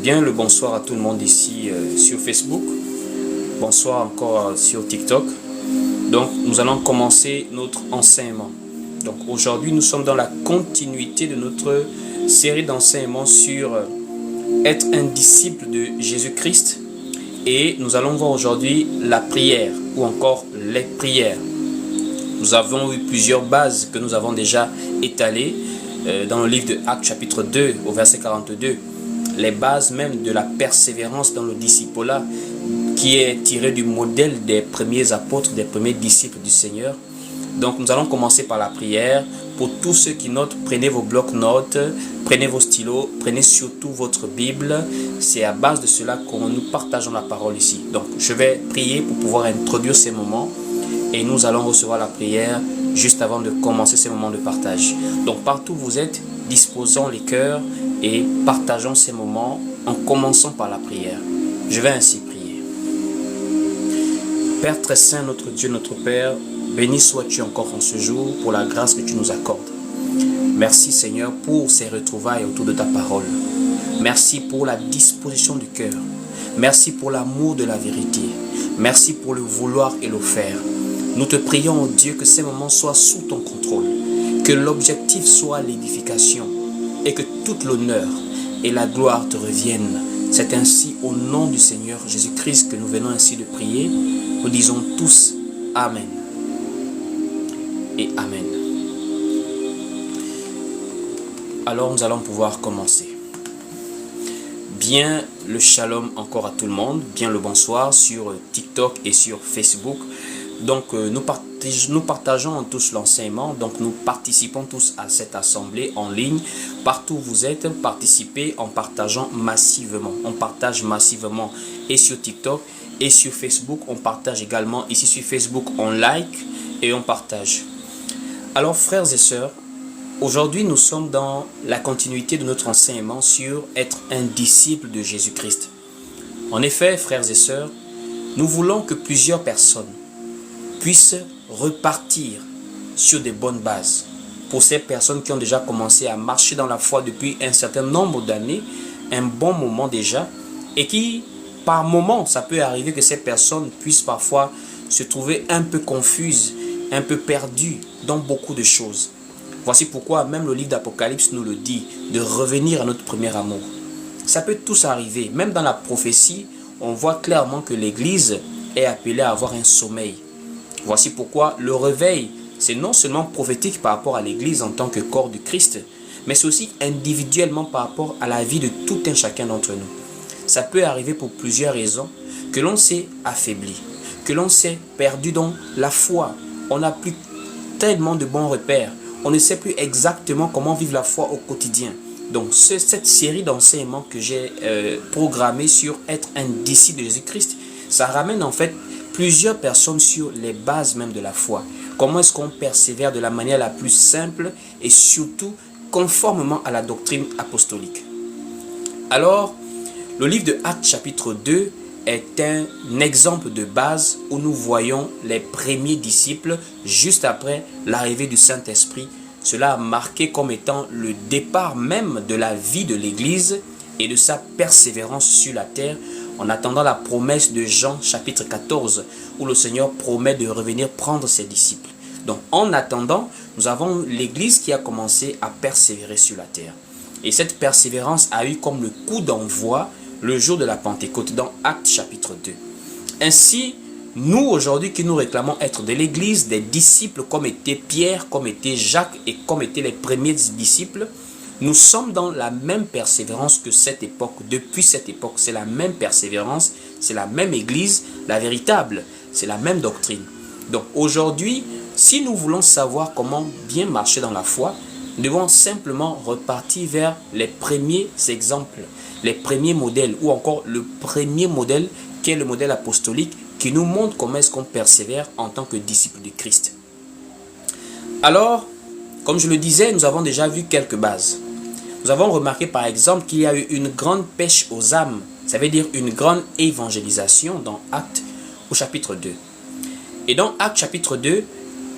Bien le bonsoir à tout le monde ici sur Facebook. Bonsoir encore sur TikTok. Donc, nous allons commencer notre enseignement. Donc, aujourd'hui, nous sommes dans la continuité de notre série d'enseignements sur être un disciple de Jésus-Christ. Et nous allons voir aujourd'hui la prière ou encore les prières. Nous avons eu plusieurs bases que nous avons déjà étalées dans le livre de Actes chapitre 2 au verset 42. Les bases même de la persévérance dans le discipulat qui est tiré du modèle des premiers apôtres, des premiers disciples du Seigneur. Donc nous allons commencer par la prière. Pour tous ceux qui notent, prenez vos blocs-notes, prenez vos stylos, prenez surtout votre Bible. C'est à base de cela que nous partageons la parole ici. Donc je vais prier pour pouvoir introduire ces moments et nous allons recevoir la prière juste avant de commencer ces moments de partage. Donc partout où vous êtes, disposons les cœurs et partageons ces moments en commençant par la prière. Je vais ainsi prier. Père très saint, notre Dieu, notre Père, béni sois-tu encore en ce jour pour la grâce que tu nous accordes. Merci Seigneur pour ces retrouvailles autour de ta parole. Merci pour la disposition du cœur. Merci pour l'amour de la vérité. Merci pour le vouloir et le faire. Nous te prions, oh Dieu, que ces moments soient sous ton contrôle. Que l'objectif soit l'édification et que toute l'honneur et la gloire te reviennent. C'est ainsi au nom du Seigneur Jésus-Christ que nous venons ainsi de prier. Nous disons tous Amen et Amen. Alors nous allons pouvoir commencer. Bien le shalom encore à tout le monde, bien le bonsoir sur TikTok et sur Facebook. Donc nous partageons tous l'enseignement, donc nous participons tous à cette assemblée en ligne. Partout où vous êtes, participez en partageant massivement. On partage massivement et sur TikTok et sur Facebook. On partage également ici sur Facebook, on like et on partage. Alors frères et sœurs, aujourd'hui nous sommes dans la continuité de notre enseignement sur être un disciple de Jésus-Christ. En effet, frères et sœurs, nous voulons que plusieurs personnes puissent repartir sur des bonnes bases. Pour ces personnes qui ont déjà commencé à marcher dans la foi depuis un certain nombre d'années, un bon moment déjà, et qui, par moment, ça peut arriver que ces personnes puissent parfois se trouver un peu confuses, un peu perdues dans beaucoup de choses. Voici pourquoi même le livre d'Apocalypse nous le dit, de revenir à notre premier amour. Ça peut tous arriver. Même dans la prophétie, on voit clairement que l'Église est appelée à avoir un sommeil. Voici pourquoi le réveil, c'est non seulement prophétique par rapport à l'Église en tant que corps du Christ, mais c'est aussi individuellement par rapport à la vie de tout un chacun d'entre nous. Ça peut arriver pour plusieurs raisons, que l'on s'est affaibli, que l'on s'est perdu dans la foi. On n'a plus tellement de bons repères. On ne sait plus exactement comment vivre la foi au quotidien. Donc cette série d'enseignements que j'ai programmée sur être un disciple de Jésus-Christ, ça ramène en fait plusieurs personnes sur les bases même de la foi. Comment est-ce qu'on persévère de la manière la plus simple et surtout conformément à la doctrine apostolique. Alors, le livre de Actes chapitre 2 est un exemple de base où nous voyons les premiers disciples juste après l'arrivée du Saint-Esprit. Cela a marqué comme étant le départ même de la vie de l'Église et de sa persévérance sur la terre en attendant la promesse de Jean chapitre 14 où le Seigneur promet de revenir prendre ses disciples. Donc en attendant, nous avons l'Église qui a commencé à persévérer sur la terre. Et cette persévérance a eu comme le coup d'envoi le jour de la Pentecôte dans Actes chapitre 2. Ainsi, nous aujourd'hui qui nous réclamons être de l'Église, des disciples comme était Pierre, comme était Jacques et comme étaient les premiers disciples, nous sommes dans la même persévérance que cette époque. Depuis cette époque, c'est la même persévérance, c'est la même Église, la véritable, c'est la même doctrine. Donc aujourd'hui, si nous voulons savoir comment bien marcher dans la foi, nous devons simplement repartir vers les premiers exemples, les premiers modèles ou encore le premier modèle qui est le modèle apostolique qui nous montre comment est-ce qu'on persévère en tant que disciple de Christ. Alors, comme je le disais, nous avons déjà vu quelques bases. Nous avons remarqué par exemple qu'il y a eu une grande pêche aux âmes, ça veut dire une grande évangélisation dans Actes au chapitre 2. Et dans Actes chapitre 2,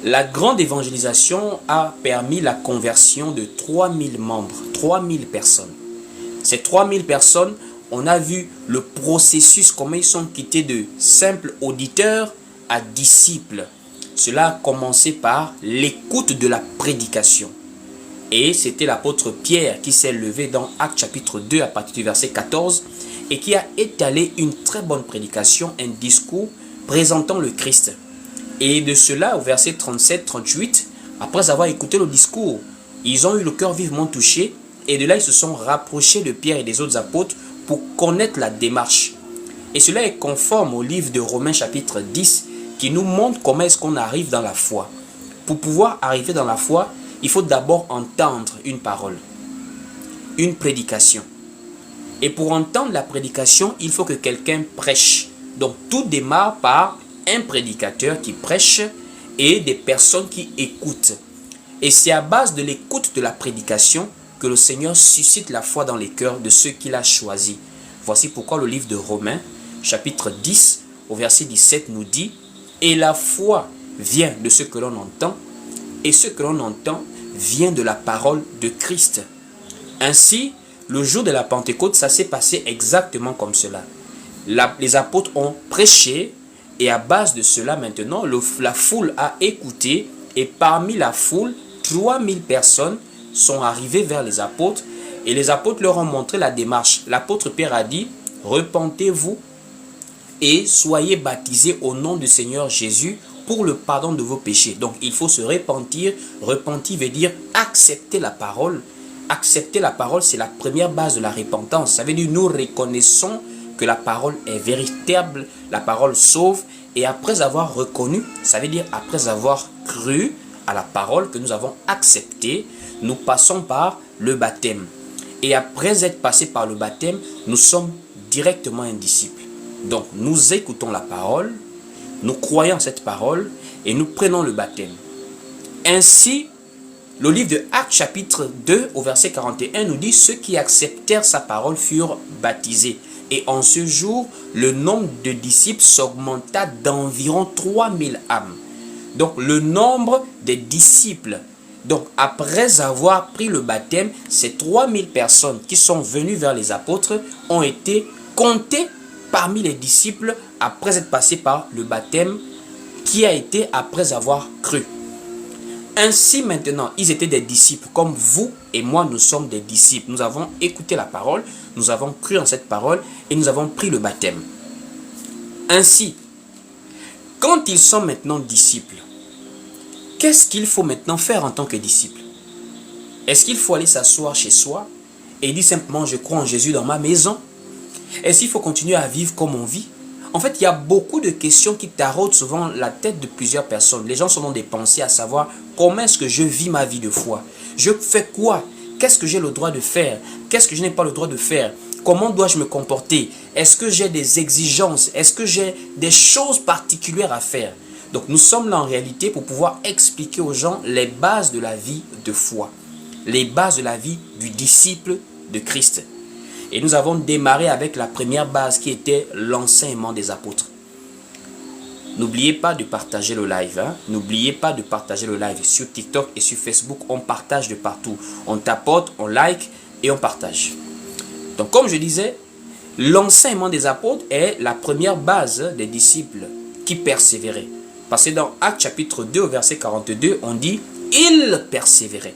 la grande évangélisation a permis la conversion de 3000 membres, 3000 personnes. Ces 3000 personnes, on a vu le processus, comment ils sont quittés de simples auditeurs à disciples. Cela a commencé par l'écoute de la prédication. Et c'était l'apôtre Pierre qui s'est levé dans Actes chapitre 2 à partir du verset 14 et qui a étalé une très bonne prédication, un discours présentant le Christ. Et de cela, au verset 37-38, après avoir écouté le discours, ils ont eu le cœur vivement touché et de là, ils se sont rapprochés de Pierre et des autres apôtres pour connaître la démarche. Et cela est conforme au livre de Romains chapitre 10 qui nous montre comment est-ce qu'on arrive dans la foi. Pour pouvoir arriver dans la foi, il faut d'abord entendre une parole, une prédication. Et pour entendre la prédication, il faut que quelqu'un prêche. Donc tout démarre par un prédicateur qui prêche et des personnes qui écoutent. Et c'est à base de l'écoute de la prédication que le Seigneur suscite la foi dans les cœurs de ceux qu'il a choisis. Voici pourquoi le livre de Romains, chapitre 10, au verset 17, nous dit « Et la foi vient de ce que l'on entend, et ce que l'on entend vient de la parole de Christ. » Ainsi, le jour de la Pentecôte, ça s'est passé exactement comme cela. Les apôtres ont prêché, et à base de cela maintenant, la foule a écouté, et parmi la foule, 3000 personnes sont arrivées vers les apôtres, et les apôtres leur ont montré la démarche. L'apôtre Pierre a dit, « Repentez-vous et soyez baptisés au nom du Seigneur Jésus pour le pardon de vos péchés. » Donc il faut se repentir. Repentir veut dire accepter la parole. Accepter la parole, c'est la première base de la repentance. Ça veut dire nous reconnaissons que la parole est véritable, la parole sauve. Et après avoir reconnu, ça veut dire après avoir cru à la parole que nous avons acceptée, nous passons par le baptême. Et après être passé par le baptême, nous sommes directement un disciple. Donc nous écoutons la parole, nous croyons cette parole et nous prenons le baptême. Ainsi, le livre de Actes chapitre 2 au verset 41 nous dit « Ceux qui acceptèrent sa parole furent baptisés. Et en ce jour, le nombre de disciples s'augmenta d'environ 3000 âmes. » Donc le nombre des disciples, donc après avoir pris le baptême, ces 3000 personnes qui sont venues vers les apôtres ont été comptées parmi les disciples après être passés par le baptême qui a été après avoir cru. Ainsi maintenant, ils étaient des disciples comme vous et moi, nous sommes des disciples. Nous avons écouté la parole, nous avons cru en cette parole et nous avons pris le baptême. Ainsi, quand ils sont maintenant disciples, qu'est-ce qu'il faut maintenant faire en tant que disciple? Est-ce qu'il faut aller s'asseoir chez soi et dire simplement je crois en Jésus dans ma maison? Est-ce qu'il faut continuer à vivre comme on vit? En fait, il y a beaucoup de questions qui taraudent souvent la tête de plusieurs personnes. Les gens sont dans des pensées à savoir comment est-ce que je vis ma vie de foi? Je fais quoi? Qu'est-ce que j'ai le droit de faire? Qu'est-ce que je n'ai pas le droit de faire? Comment dois-je me comporter? Est-ce que j'ai des exigences? Est-ce que j'ai des choses particulières à faire? Donc nous sommes là en réalité pour pouvoir expliquer aux gens les bases de la vie de foi. Les bases de la vie du disciple de Christ. Et nous avons démarré avec la première base qui était l'enseignement des apôtres. N'oubliez pas de partager le live. Hein? N'oubliez pas de partager le live sur TikTok et sur Facebook. On partage de partout. On tapote, on like et on partage. Donc comme je disais, l'enseignement des apôtres est la première base des disciples qui persévéraient. Parce que dans Actes chapitre 2 au verset 42, on dit « Ils persévéraient ».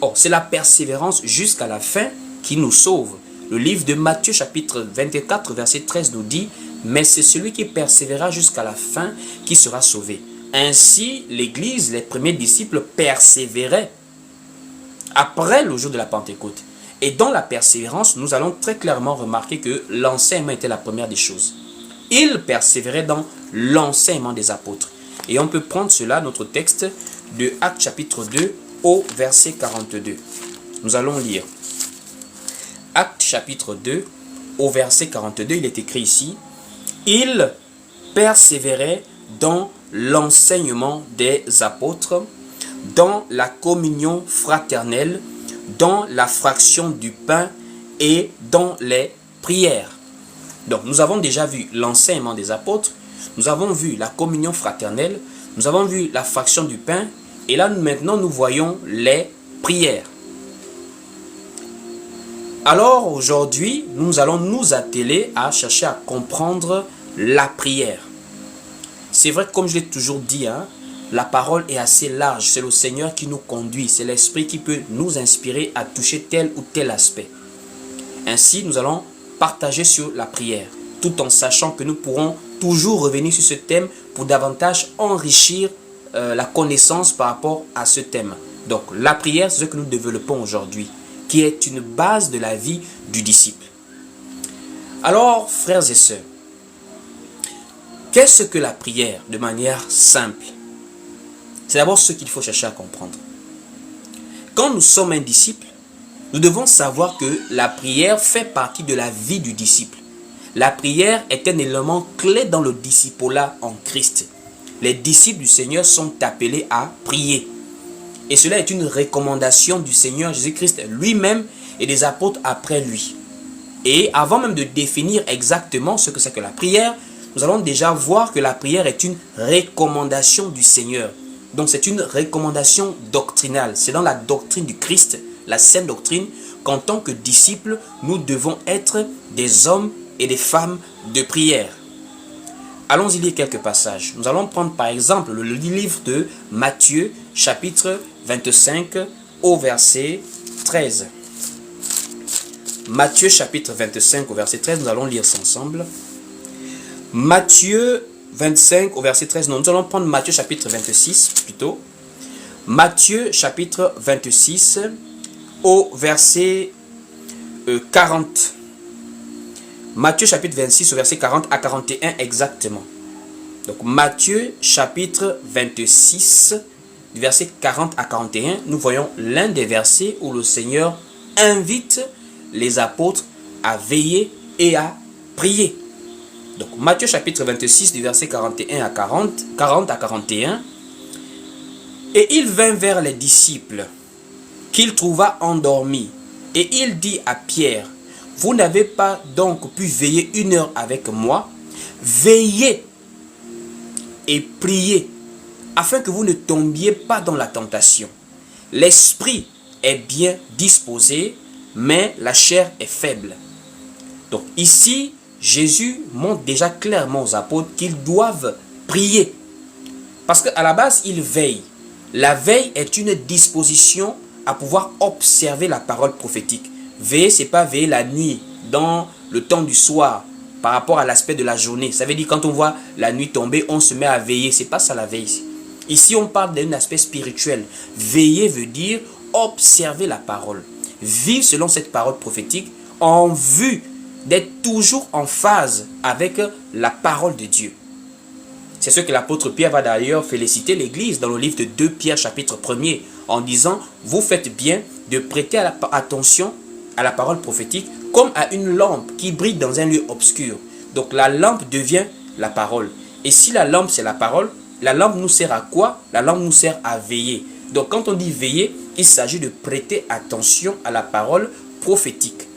Or, c'est la persévérance jusqu'à la fin qui nous sauve. Le livre de Matthieu chapitre 24 verset 13 nous dit « Mais c'est celui qui persévérera jusqu'à la fin qui sera sauvé ». Ainsi, l'Église, les premiers disciples persévéraient après le jour de la Pentecôte. Et dans la persévérance, nous allons très clairement remarquer que l'enseignement était la première des choses. Ils persévéraient dans l'enseignement des apôtres. Et on peut prendre cela, notre texte de Actes chapitre 2 au verset 42. Nous allons lire. Actes chapitre 2 au verset 42, il est écrit ici. Ils persévéraient dans l'enseignement des apôtres, dans la communion fraternelle, dans la fraction du pain et dans les prières. Donc nous avons déjà vu l'enseignement des apôtres, nous avons vu la communion fraternelle, nous avons vu la fraction du pain et là maintenant nous voyons les prières. Alors aujourd'hui, nous allons nous atteler à chercher à comprendre la prière. C'est vrai que comme je l'ai toujours dit, la parole est assez large. C'est le Seigneur qui nous conduit. C'est l'Esprit qui peut nous inspirer à toucher tel ou tel aspect. Ainsi, nous allons partager sur la prière, tout en sachant que nous pourrons toujours revenir sur ce thème pour davantage enrichir la connaissance par rapport à ce thème. Donc, la prière, c'est ce que nous développons aujourd'hui, qui est une base de la vie du disciple. Alors, frères et sœurs, qu'est-ce que la prière de manière simple? C'est d'abord ce qu'il faut chercher à comprendre. Quand nous sommes un disciple, nous devons savoir que la prière fait partie de la vie du disciple. La prière est un élément clé dans le discipulat en Christ. Les disciples du Seigneur sont appelés à prier. Et cela est une recommandation du Seigneur Jésus-Christ lui-même et des apôtres après lui. Et avant même de définir exactement ce que c'est que la prière, nous allons déjà voir que la prière est une recommandation du Seigneur. Donc c'est une recommandation doctrinale. C'est dans la doctrine du Christ, la sainte doctrine, qu'en tant que disciples, nous devons être des hommes et des femmes de prière. Allons-y lire quelques passages. Nous allons prendre par exemple le livre de Matthieu, chapitre 25, au verset 13. Matthieu, chapitre 25, au verset 13, nous allons lire ça ensemble. Matthieu 25, au verset 13, non, nous allons prendre Matthieu, chapitre 26, plutôt. Matthieu, chapitre 26, au verset 40. Matthieu chapitre 26 au verset 40 à 41 exactement. Donc Matthieu chapitre 26 du verset 40 à 41, nous voyons l'un des versets où le Seigneur invite les apôtres à veiller et à prier. Donc Matthieu chapitre 26 du verset 41 à 40 à 41. Et il vint vers les disciples qu'il trouva endormis. Et il dit à Pierre: vous n'avez pas donc pu veiller 1 heure avec moi? Veillez et priez, afin que vous ne tombiez pas dans la tentation. L'esprit est bien disposé, mais la chair est faible. Donc ici, Jésus montre déjà clairement aux apôtres qu'ils doivent prier. Parce qu'à la base, ils veillent. La veille est une disposition à pouvoir observer la parole prophétique. Veiller, ce n'est pas veiller la nuit, dans le temps du soir, par rapport à l'aspect de la journée. Ça veut dire quand on voit la nuit tomber, on se met à veiller. Ce n'est pas ça la veille. Ici, on parle d'un aspect spirituel. Veiller veut dire observer la parole. Vivre selon cette parole prophétique en vue d'être toujours en phase avec la parole de Dieu. C'est ce que l'apôtre Pierre va d'ailleurs féliciter l'Église dans le livre de 2 Pierre chapitre 1er en disant: vous faites bien de prêter attention à la parole prophétique comme à une lampe qui brille dans un lieu obscur. Donc la lampe devient la parole. Et si la lampe c'est la parole, la lampe nous sert à quoi? La lampe nous sert à veiller. Donc quand on dit veiller, il s'agit de prêter attention à la parole prophétique.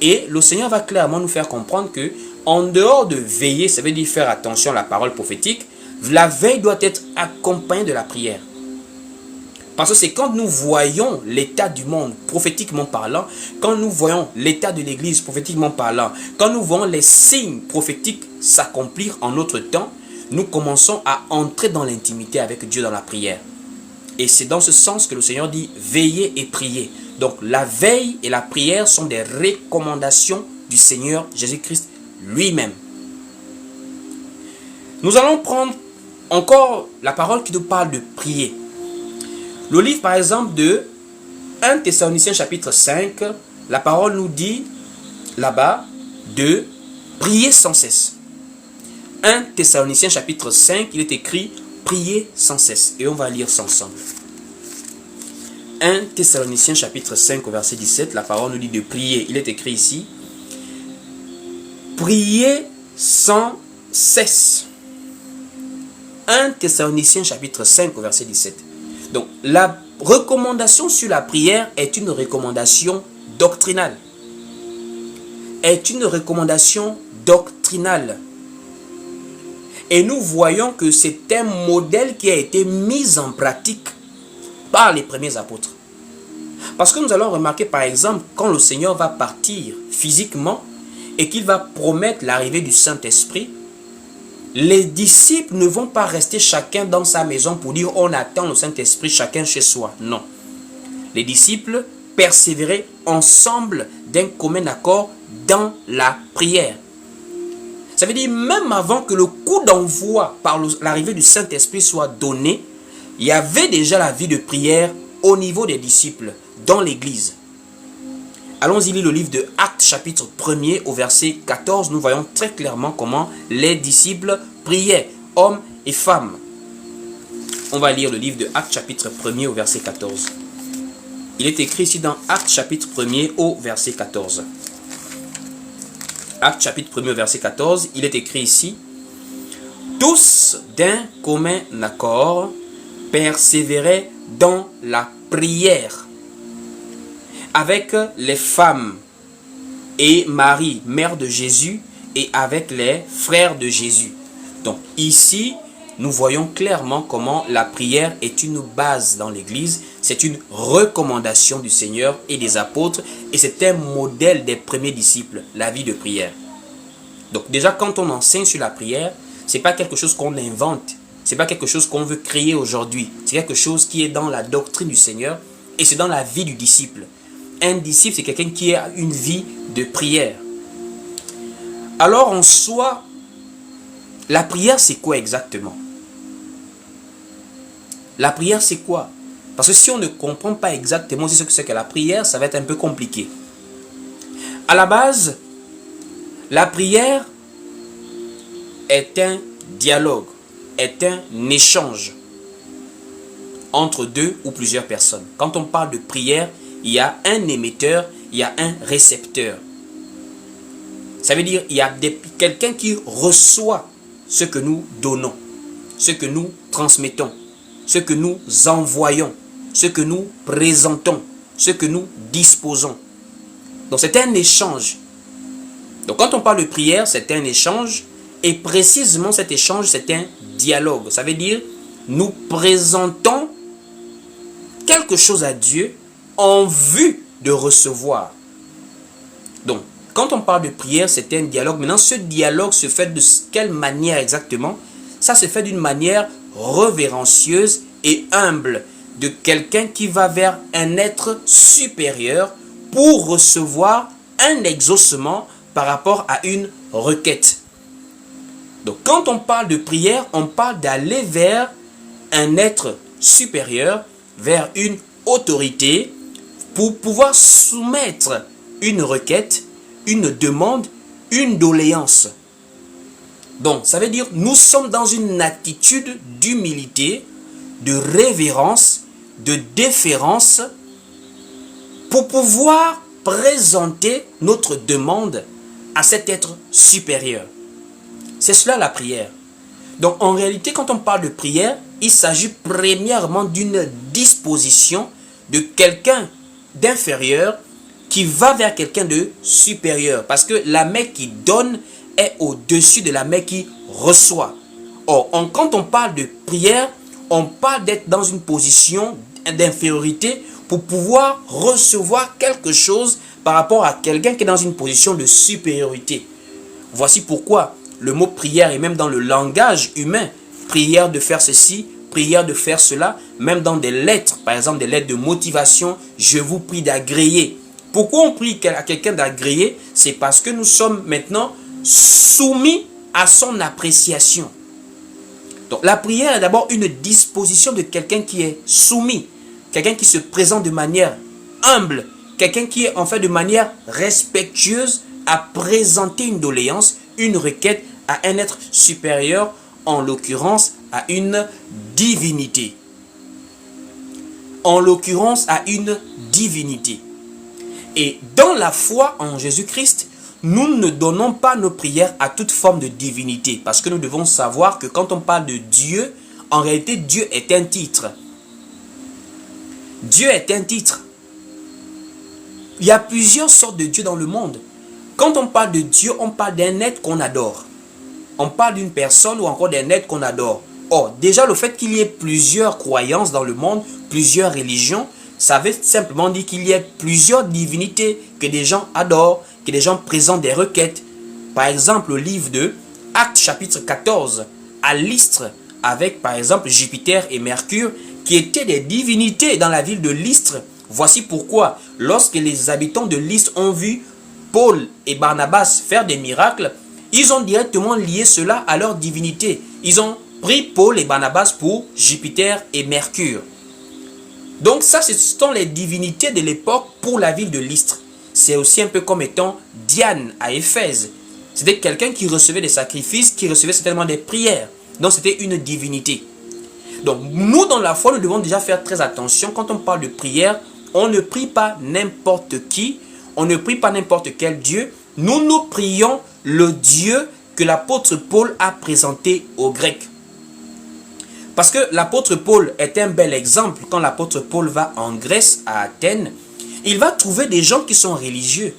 Et le Seigneur va clairement nous faire comprendre que en dehors de veiller, ça veut dire faire attention à la parole prophétique, la veille doit être accompagnée de la prière. Parce que c'est quand nous voyons l'état du monde, prophétiquement parlant, quand nous voyons l'état de l'Église, prophétiquement parlant, quand nous voyons les signes prophétiques s'accomplir en notre temps, nous commençons à entrer dans l'intimité avec Dieu dans la prière. Et c'est dans ce sens que le Seigneur dit « veillez et priez ». Donc la veille et la prière sont des recommandations du Seigneur Jésus-Christ lui-même. Nous allons prendre encore la parole qui nous parle de prier. Le livre par exemple de 1 Thessaloniciens chapitre 5, la parole nous dit là-bas de prier sans cesse. 1 Thessaloniciens chapitre 5, il est écrit prier sans cesse. Et on va lire ça ensemble. 1 Thessaloniciens chapitre 5 au verset 17, la parole nous dit de prier. Il est écrit ici: prier sans cesse. 1 Thessaloniciens chapitre 5 au verset 17. Donc la recommandation sur la prière est une recommandation doctrinale. Est une recommandation doctrinale. Et nous voyons que c'est un modèle qui a été mis en pratique par les premiers apôtres. Parce que nous allons remarquer par exemple quand le Seigneur va partir physiquement et qu'il va promettre l'arrivée du Saint-Esprit, les disciples ne vont pas rester chacun dans sa maison pour dire on attend le Saint-Esprit chacun chez soi. Non. Les disciples persévéraient ensemble d'un commun accord dans la prière. Ça veut dire même avant que le coup d'envoi par l'arrivée du Saint-Esprit soit donné, il y avait déjà la vie de prière au niveau des disciples dans l'église. Allons-y lire le livre de Actes chapitre 1er au verset 14. Nous voyons très clairement comment les disciples priaient, hommes et femmes. On va lire le livre de Actes chapitre 1er au verset 14. Il est écrit ici dans Actes chapitre 1er au verset 14. Actes chapitre 1er au verset 14, il est écrit ici: tous d'un commun accord persévéraient dans la prière avec les femmes et Marie, mère de Jésus, et avec les frères de Jésus. Donc ici, nous voyons clairement comment la prière est une base dans l'Église. C'est une recommandation du Seigneur et des apôtres, et c'est un modèle des premiers disciples, la vie de prière. Donc déjà, quand on enseigne sur la prière, ce n'est pas quelque chose qu'on invente, ce n'est pas quelque chose qu'on veut créer aujourd'hui. C'est quelque chose qui est dans la doctrine du Seigneur, et c'est dans la vie du disciple. Un disciple, c'est quelqu'un qui a une vie de prière. Alors en soi, la prière, c'est quoi exactement? La prière, c'est quoi? Parce que si on ne comprend pas exactement ce que c'est que la prière, ça va être un peu compliqué. À la base, la prière est un dialogue, est un échange entre deux ou plusieurs personnes. Quand on parle de prière, il y a un émetteur, il y a un récepteur. Ça veut dire il y a quelqu'un qui reçoit ce que nous donnons, ce que nous transmettons, ce que nous envoyons, ce que nous présentons, ce que nous disposons. Donc c'est un échange. Donc quand on parle de prière, c'est un échange, et précisément cet échange, c'est un dialogue. Ça veut dire nous présentons quelque chose à Dieu en vue de recevoir. Donc quand on parle de prière, c'est un dialogue. Maintenant, ce dialogue se fait de quelle manière exactement? Ça se fait d'une manière révérencieuse et humble, de quelqu'un qui va vers un être supérieur pour recevoir un exaucement par rapport à une requête. Donc quand on parle de prière, on parle d'aller vers un être supérieur, vers une autorité, pour pouvoir soumettre une requête, une demande, une doléance. Donc ça veut dire nous sommes dans une attitude d'humilité, de révérence, de déférence, pour pouvoir présenter notre demande à cet être supérieur. C'est cela la prière. Donc en réalité, quand on parle de prière, il s'agit premièrement d'une disposition de quelqu'un d'inférieur qui va vers quelqu'un de supérieur. Parce que la main qui donne est au-dessus de la main qui reçoit. Or, quand on parle de prière, on parle d'être dans une position d'infériorité pour pouvoir recevoir quelque chose par rapport à quelqu'un qui est dans une position de supériorité. Voici pourquoi le mot prière est même dans le langage humain. Prière de faire ceci, prière de faire cela, même dans des lettres, par exemple des lettres de motivation, je vous prie d'agréer. Pourquoi on prie à quelqu'un d'agréer? C'est parce que nous sommes maintenant soumis à son appréciation. Donc la prière est d'abord une disposition de quelqu'un qui est soumis, quelqu'un qui se présente de manière humble, quelqu'un qui est en fait de manière respectueuse à présenter une doléance, une requête à un être supérieur, en l'occurrence à une divinité. En l'occurrence à une divinité. Et dans la foi en Jésus-Christ, nous ne donnons pas nos prières à toute forme de divinité. Parce que nous devons savoir que quand on parle de Dieu, en réalité, Dieu est un titre. Dieu est un titre. Il y a plusieurs sortes de dieux dans le monde. Quand on parle de Dieu, on parle d'un être qu'on adore. On parle d'une personne ou encore d'un être qu'on adore. Or, déjà le fait qu'il y ait plusieurs croyances dans le monde, plusieurs religions, Ça veut simplement dire qu'il y a plusieurs divinités que des gens adorent, que des gens présentent des requêtes. Par exemple, le livre de Actes chapitre 14, à Lystre, avec par exemple Jupiter et Mercure, qui étaient des divinités dans la ville de Lystre. Voici pourquoi, lorsque les habitants de Lystre ont vu Paul et Barnabas faire des miracles, ils ont directement lié cela à leur divinité. Ils ont pris Paul et Barnabas pour Jupiter et Mercure. Donc ça, ce sont les divinités de l'époque pour la ville de Lystre. C'est aussi un peu comme étant Diane à Éphèse. C'était quelqu'un qui recevait des sacrifices, qui recevait certainement des prières. Donc c'était une divinité. Donc nous, dans la foi, nous devons déjà faire très attention. Quand on parle de prière, on ne prie pas n'importe qui, on ne prie pas n'importe quel Dieu. Nous prions le Dieu que l'apôtre Paul a présenté aux Grecs. Parce que l'apôtre Paul est un bel exemple. Quand l'apôtre Paul va en Grèce, à Athènes, il va trouver des gens qui sont religieux.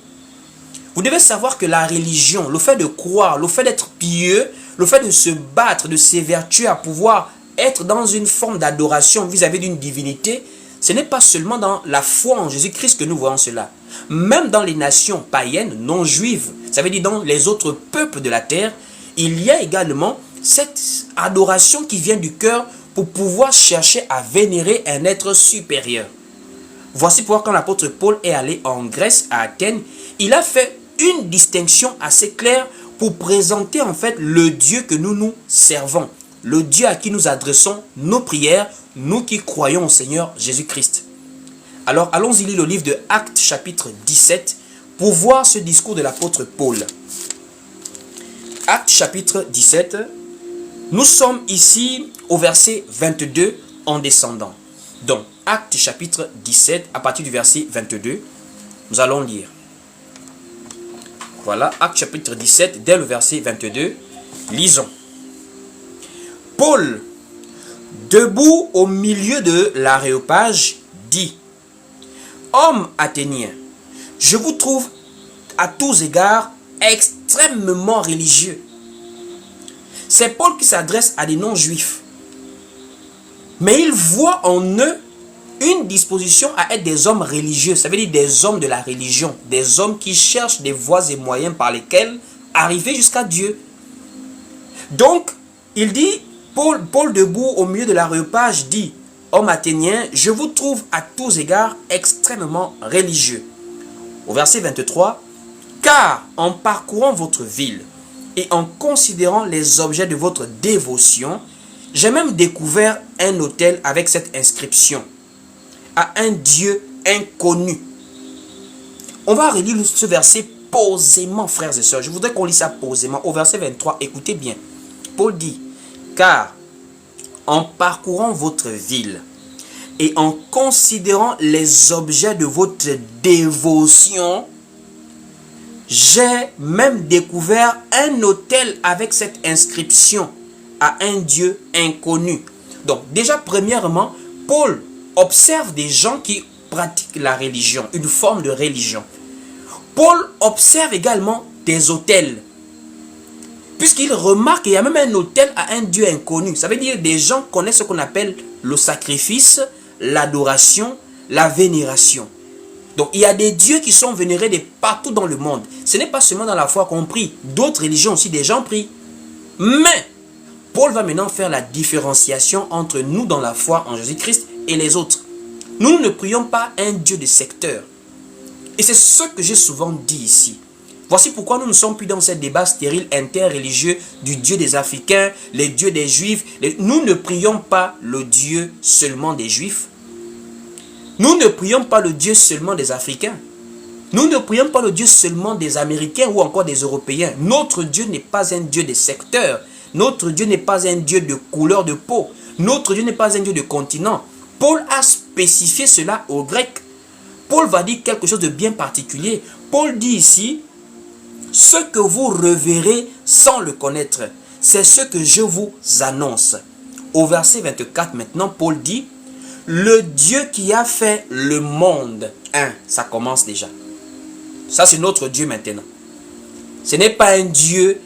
Vous devez savoir que la religion, le fait de croire, le fait d'être pieux, le fait de se battre, de s'évertuer à pouvoir être dans une forme d'adoration vis-à-vis d'une divinité, ce n'est pas seulement dans la foi en Jésus-Christ que nous voyons cela. Même dans les nations païennes, non juives, ça veut dire dans les autres peuples de la terre, il y a également cette adoration qui vient du cœur pour pouvoir chercher à vénérer un être supérieur. Voici pourquoi quand l'apôtre Paul est allé en Grèce, à Athènes, il a fait une distinction assez claire pour présenter en fait le Dieu que nous servons. Le Dieu à qui nous adressons nos prières, nous qui croyons au Seigneur Jésus-Christ. Alors allons-y lire le livre de Actes chapitre 17 pour voir ce discours de l'apôtre Paul. Actes chapitre 17, nous sommes ici au verset 22 en descendant. Donc Actes chapitre 17 à partir du verset 22, nous allons lire. Voilà, Actes chapitre 17 dès le verset 22, lisons. Paul, debout au milieu de l'aréopage, dit: Hommes athéniens, je vous trouve à tous égards extrêmement religieux. C'est Paul qui s'adresse à des non-juifs. Mais il voit en eux une disposition à être des hommes religieux. Ça veut dire des hommes de la religion. Des hommes qui cherchent des voies et moyens par lesquels arriver jusqu'à Dieu. Donc, il dit, Paul debout au milieu de l'aréopage dit: Hommes athéniens, je vous trouve à tous égards extrêmement religieux. Au verset 23, car en parcourant votre ville et en considérant les objets de votre dévotion, j'ai même découvert un autel avec cette inscription: à un Dieu inconnu. On va relire ce verset posément, frères et sœurs. Je voudrais qu'on lise ça posément. Au verset 23, écoutez bien. Paul dit: car en parcourant votre ville et en considérant les objets de votre dévotion, j'ai même découvert un autel avec cette inscription: à un Dieu inconnu. Donc déjà, premièrement, Paul observe des gens qui pratiquent la religion, une forme de religion. Paul observe également des autels, puisqu'il remarque qu'il y a même un autel à un Dieu inconnu. Ça veut dire que des gens connaissent ce qu'on appelle le sacrifice, l'adoration, la vénération. Donc il y a des dieux qui sont vénérés de partout dans le monde. Ce n'est pas seulement dans la foi qu'on prie. D'autres religions aussi, des gens prient. Mais Paul va maintenant faire la différenciation entre nous dans la foi en Jésus-Christ et les autres. Nous ne prions pas un Dieu de secteur. Et c'est ce que j'ai souvent dit ici. Voici pourquoi nous ne sommes plus dans ce débat stérile interreligieux du Dieu des Africains, les dieux des Juifs. Nous ne prions pas le Dieu seulement des Juifs. Nous ne prions pas le Dieu seulement des Africains. Nous ne prions pas le Dieu seulement des Américains ou encore des Européens. Notre Dieu n'est pas un Dieu de secteur. Notre Dieu n'est pas un Dieu de couleur de peau. Notre Dieu n'est pas un Dieu de continent. Paul a spécifié cela aux Grecs. Paul va dire quelque chose de bien particulier. Paul dit ici: ce que vous reverrez sans le connaître, c'est ce que je vous annonce. Au verset 24 maintenant, Paul dit: le Dieu qui a fait le monde. Ça commence déjà. Ça, c'est notre Dieu maintenant. Ce n'est pas un Dieu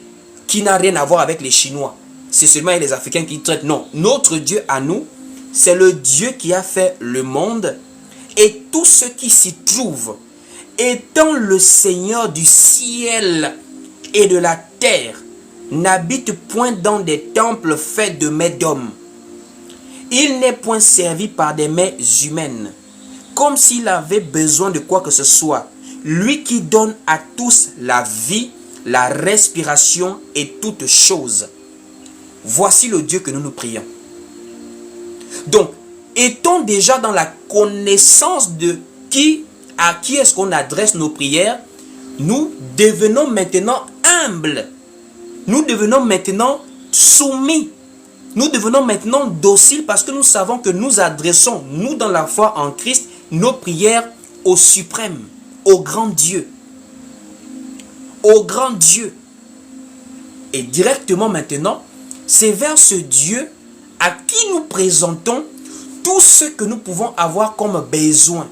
qui n'a rien à voir avec les Chinois. C'est seulement les Africains qui traitent. Non, notre Dieu à nous, c'est le Dieu qui a fait le monde et tout ce qui s'y trouve, étant le Seigneur du ciel et de la terre, n'habite point dans des temples faits de mains d'hommes. Il n'est point servi par des mains humaines, comme s'il avait besoin de quoi que ce soit. Lui qui donne à tous la vie, la respiration et toutes choses. Voici le Dieu que nous prions. Donc, étant déjà dans la connaissance de à qui est-ce qu'on adresse nos prières, nous devenons maintenant humbles. Nous devenons maintenant soumis. Nous devenons maintenant dociles parce que nous savons que nous adressons, nous dans la foi en Christ, nos prières au suprême, au grand Dieu. Au grand Dieu. Et directement maintenant, c'est vers ce Dieu à qui nous présentons tout ce que nous pouvons avoir comme besoin,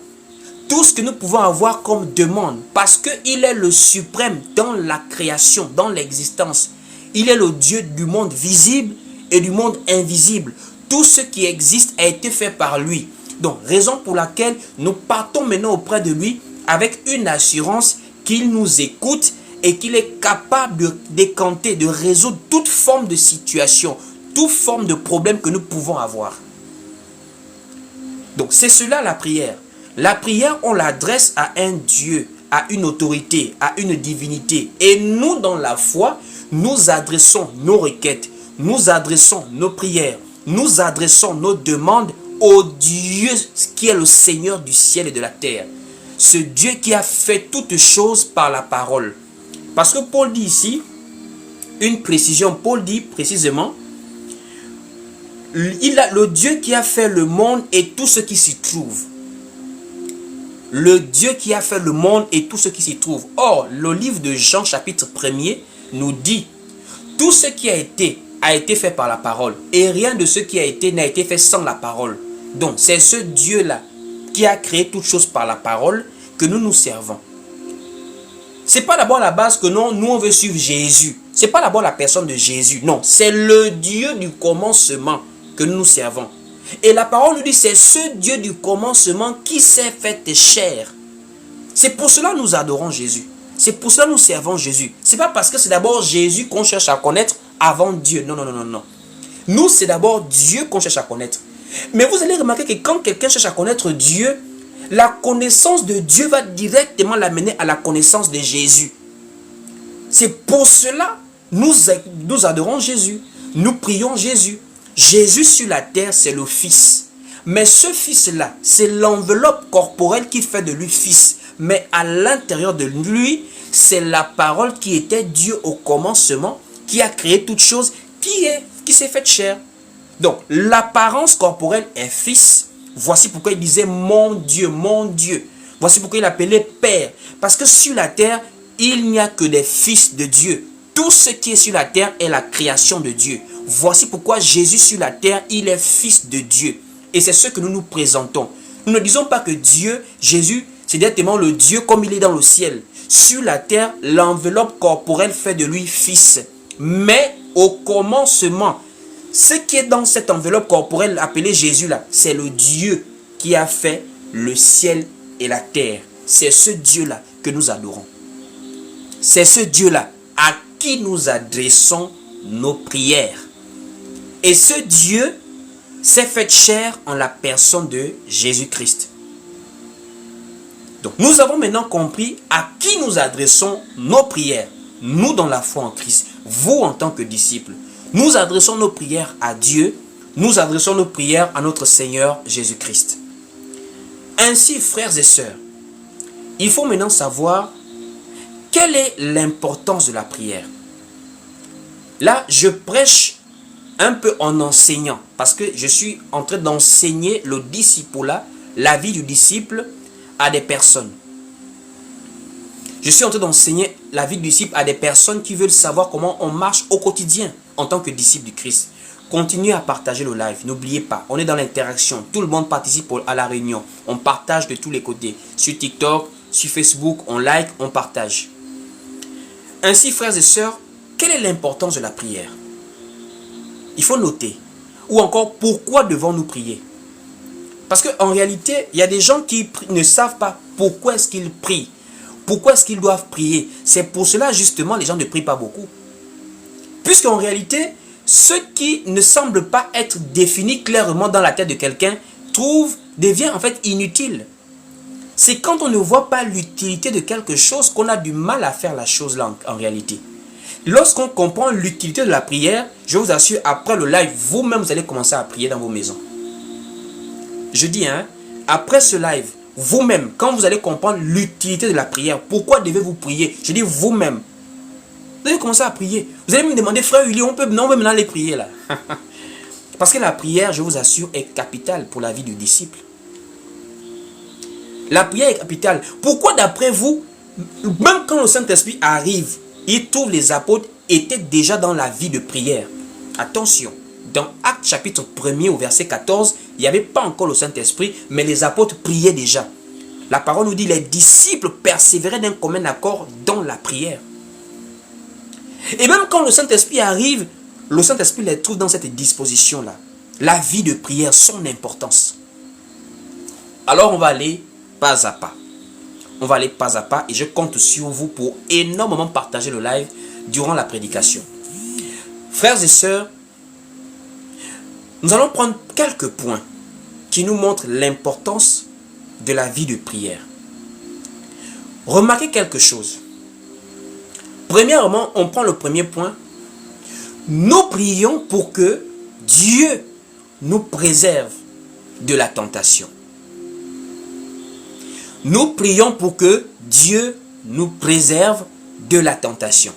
tout ce que nous pouvons avoir comme demande, parce qu'il est le suprême dans la création, dans l'existence. Il est le Dieu du monde visible et du monde invisible. Tout ce qui existe a été fait par lui. Donc, raison pour laquelle nous partons maintenant auprès de lui avec une assurance qu'il nous écoute et qu'il est capable de décanter, de résoudre toute forme de situation, toute forme de problème que nous pouvons avoir. Donc, c'est cela la prière. La prière, on l'adresse à un Dieu, à une autorité, à une divinité. Et nous, dans la foi, nous adressons nos requêtes, nous adressons nos prières, nous adressons nos demandes au Dieu qui est le Seigneur du ciel et de la terre. Ce Dieu qui a fait toutes choses par la parole. Parce que Paul dit ici, une précision, Paul dit précisément, le Dieu qui a fait le monde et tout ce qui s'y trouve. Le Dieu qui a fait le monde et tout ce qui s'y trouve. Or, le livre de Jean chapitre 1er nous dit, tout ce qui a été fait par la parole. Et rien de ce qui a été n'a été fait sans la parole. Donc, c'est ce Dieu-là qui a créé toutes choses par la parole que nous nous servons. C'est pas d'abord la base que non, nous on veut suivre Jésus. C'est pas d'abord la personne de Jésus. Non, c'est le Dieu du commencement que nous nous servons. Et la parole nous dit, c'est ce Dieu du commencement qui s'est fait chair. C'est pour cela que nous adorons Jésus. C'est pour cela que nous servons Jésus. C'est pas parce que c'est d'abord Jésus qu'on cherche à connaître avant Dieu. Non, non, non, non, non. Nous, c'est d'abord Dieu qu'on cherche à connaître. Mais vous allez remarquer que quand quelqu'un cherche à connaître Dieu, la connaissance de Dieu va directement l'amener à la connaissance de Jésus. C'est pour cela que nous adorons Jésus. Nous prions Jésus. Jésus sur la terre, c'est le Fils. Mais ce Fils-là, c'est l'enveloppe corporelle qui fait de lui Fils. Mais à l'intérieur de lui, c'est la parole qui était Dieu au commencement, qui a créé toute chose, qui s'est faite chair. Donc, l'apparence corporelle est Fils. Voici pourquoi il disait mon Dieu, mon Dieu. Voici pourquoi il appelait Père. Parce que sur la terre, il n'y a que des fils de Dieu. Tout ce qui est sur la terre est la création de Dieu. Voici pourquoi Jésus sur la terre, il est Fils de Dieu. Et c'est ce que nous nous présentons. Nous ne disons pas que Dieu, Jésus, c'est directement le Dieu comme il est dans le ciel. Sur la terre, l'enveloppe corporelle fait de lui Fils. Mais au commencement, ce qui est dans cette enveloppe corporelle appelée Jésus là, c'est le Dieu qui a fait le ciel et la terre. C'est ce Dieu-là que nous adorons. C'est ce Dieu-là à qui nous adressons nos prières. Et ce Dieu s'est fait chair en la personne de Jésus-Christ. Donc nous avons maintenant compris à qui nous adressons nos prières. Nous dans la foi en Christ, vous en tant que disciples. Nous adressons nos prières à Dieu, nous adressons nos prières à notre Seigneur Jésus-Christ. Ainsi, frères et sœurs, il faut maintenant savoir quelle est l'importance de la prière. Là, je prêche un peu en enseignant, parce que je suis en train d'enseigner le discipulat, la vie du disciple à des personnes. Je suis en train d'enseigner la vie du disciple à des personnes qui veulent savoir comment on marche au quotidien en tant que disciple du Christ. Continuez à partager le live. N'oubliez pas, on est dans l'interaction. Tout le monde participe à la réunion. On partage de tous les côtés. Sur TikTok, sur Facebook, on like, on partage. Ainsi, frères et sœurs, quelle est l'importance de la prière? Il faut noter. Ou encore, pourquoi devons-nous prier? Parce qu'en réalité, il y a des gens qui ne savent pas pourquoi est-ce qu'ils prient. Pourquoi est-ce qu'ils doivent prier. C'est pour cela, justement, les gens ne prient pas beaucoup. Puisqu'en réalité, ce qui ne semble pas être défini clairement dans la tête de quelqu'un devient en fait inutile. C'est quand on ne voit pas l'utilité de quelque chose qu'on a du mal à faire la chose là en réalité. Lorsqu'on comprend l'utilité de la prière, je vous assure, après le live, vous-même, vous allez commencer à prier dans vos maisons. Je dis, après ce live, vous-même, quand vous allez comprendre l'utilité de la prière, pourquoi devez-vous prier? Je dis vous-même. Vous allez commencer à prier. Vous allez me demander, frère Uli, on peut maintenant aller prier là. Parce que la prière, je vous assure, est capitale pour la vie du disciple. La prière est capitale. Pourquoi d'après vous, même quand le Saint-Esprit arrive, il trouve les apôtres étaient déjà dans la vie de prière? Attention, dans Actes chapitre 1er au verset 14, il n'y avait pas encore le Saint-Esprit, mais les apôtres priaient déjà. La parole nous dit, les disciples persévéraient d'un commun accord dans la prière. Et même quand le Saint-Esprit arrive, le Saint-Esprit les trouve dans cette disposition-là. La vie de prière, son importance. Alors on va aller pas à pas. On va aller pas à pas et je compte sur vous pour énormément partager le live durant la prédication. Frères et sœurs, nous allons prendre quelques points qui nous montrent l'importance de la vie de prière. Remarquez quelque chose. Premièrement, on prend le premier point. Nous prions pour que Dieu nous préserve de la tentation. Nous prions pour que Dieu nous préserve de la tentation.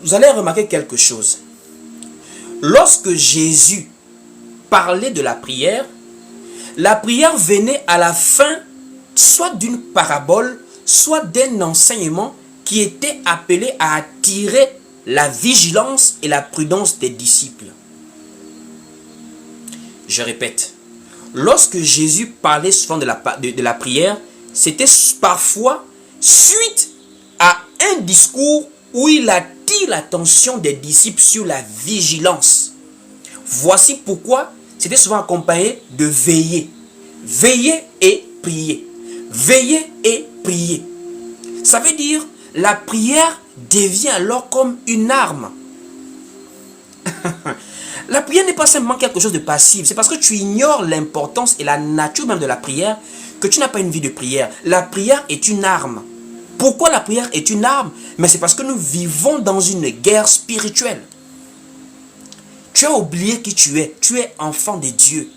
Vous allez remarquer quelque chose. Lorsque Jésus parlait de la prière venait à la fin soit d'une parabole, soit d'un enseignement qui était appelé à attirer la vigilance et la prudence des disciples. Je répète, lorsque Jésus parlait souvent de la prière, c'était parfois suite à un discours où il attire l'attention des disciples sur la vigilance. Voici pourquoi c'était souvent accompagné de veiller. Veiller et prier. Veiller et prier. Ça veut dire, la prière devient alors comme une arme. La prière n'est pas simplement quelque chose de passif. C'est parce que tu ignores l'importance et la nature même de la prière que tu n'as pas une vie de prière. La prière est une arme. Pourquoi la prière est une arme? Mais c'est parce que nous vivons dans une guerre spirituelle. Tu as oublié qui tu es. Tu es enfant de Dieu.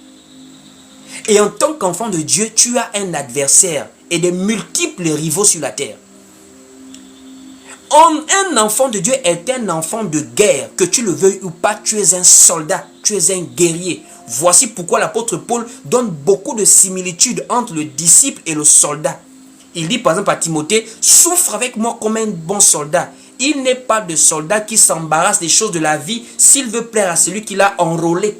Et en tant qu'enfant de Dieu, tu as un adversaire et de multiples rivaux sur la terre. Un enfant de Dieu est un enfant de guerre, que tu le veuilles ou pas, tu es un soldat, tu es un guerrier. Voici pourquoi l'apôtre Paul donne beaucoup de similitudes entre le disciple et le soldat. Il dit par exemple à Timothée, souffre avec moi comme un bon soldat. Il n'est pas de soldat qui s'embarrasse des choses de la vie s'il veut plaire à celui qui l'a enrôlé.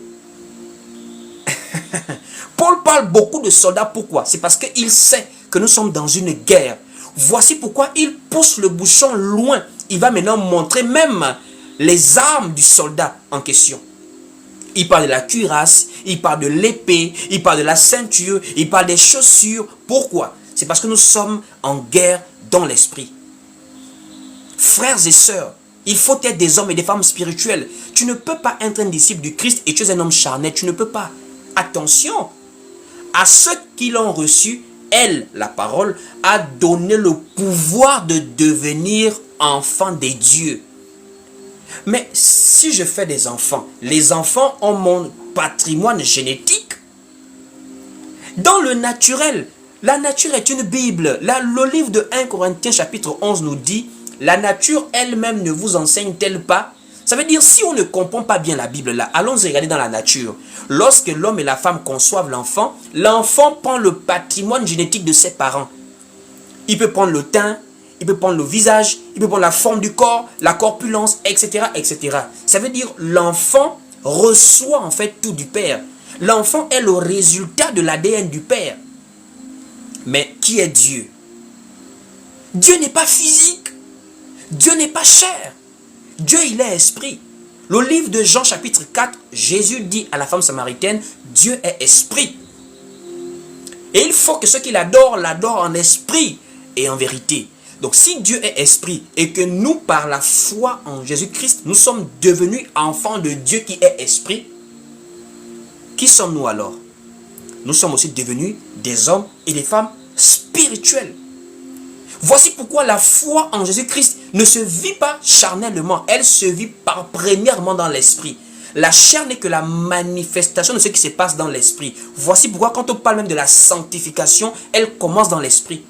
Paul parle beaucoup de soldats, pourquoi? C'est parce qu'il sait que nous sommes dans une guerre. Voici pourquoi il pousse le bouchon loin. Il va maintenant montrer même les armes du soldat en question. Il parle de la cuirasse, il parle de l'épée, il parle de la ceinture, il parle des chaussures. Pourquoi? C'est parce que nous sommes en guerre dans l'esprit. Frères et sœurs, il faut être des hommes et des femmes spirituels. Tu ne peux pas être un disciple du Christ et tu es un homme charnel. Tu ne peux pas. Attention, à ceux qui l'ont reçu, elle, la parole, a donné le pouvoir de devenir enfants des dieux. Mais si je fais des enfants, les enfants ont mon patrimoine génétique. Dans le naturel, la nature est une Bible. Là, le livre de 1 Corinthiens chapitre 11 nous dit, la nature elle-même ne vous enseigne-t-elle pas? Ça veut dire, si on ne comprend pas bien la Bible là, allons regarder dans la nature. Lorsque l'homme et la femme conçoivent l'enfant, l'enfant prend le patrimoine génétique de ses parents. Il peut prendre le teint, il peut prendre le visage, il peut prendre la forme du corps, la corpulence, etc., etc. Ça veut dire, l'enfant reçoit en fait tout du Père. L'enfant est le résultat de l'ADN du Père. Mais qui est Dieu? Dieu n'est pas physique. Dieu n'est pas chair. Dieu, il est esprit. Le livre de Jean chapitre 4, Jésus dit à la femme samaritaine, Dieu est esprit. Et il faut que ceux qui l'adorent, l'adorent en esprit et en vérité. Donc si Dieu est esprit et que nous, par la foi en Jésus-Christ, nous sommes devenus enfants de Dieu qui est esprit, qui sommes-nous alors? Nous sommes aussi devenus des hommes et des femmes spirituels. Voici pourquoi la foi en Jésus-Christ ne se vit pas charnellement, elle se vit premièrement dans l'esprit. La chair n'est que la manifestation de ce qui se passe dans l'esprit. Voici pourquoi quand on parle même de la sanctification, elle commence dans l'esprit.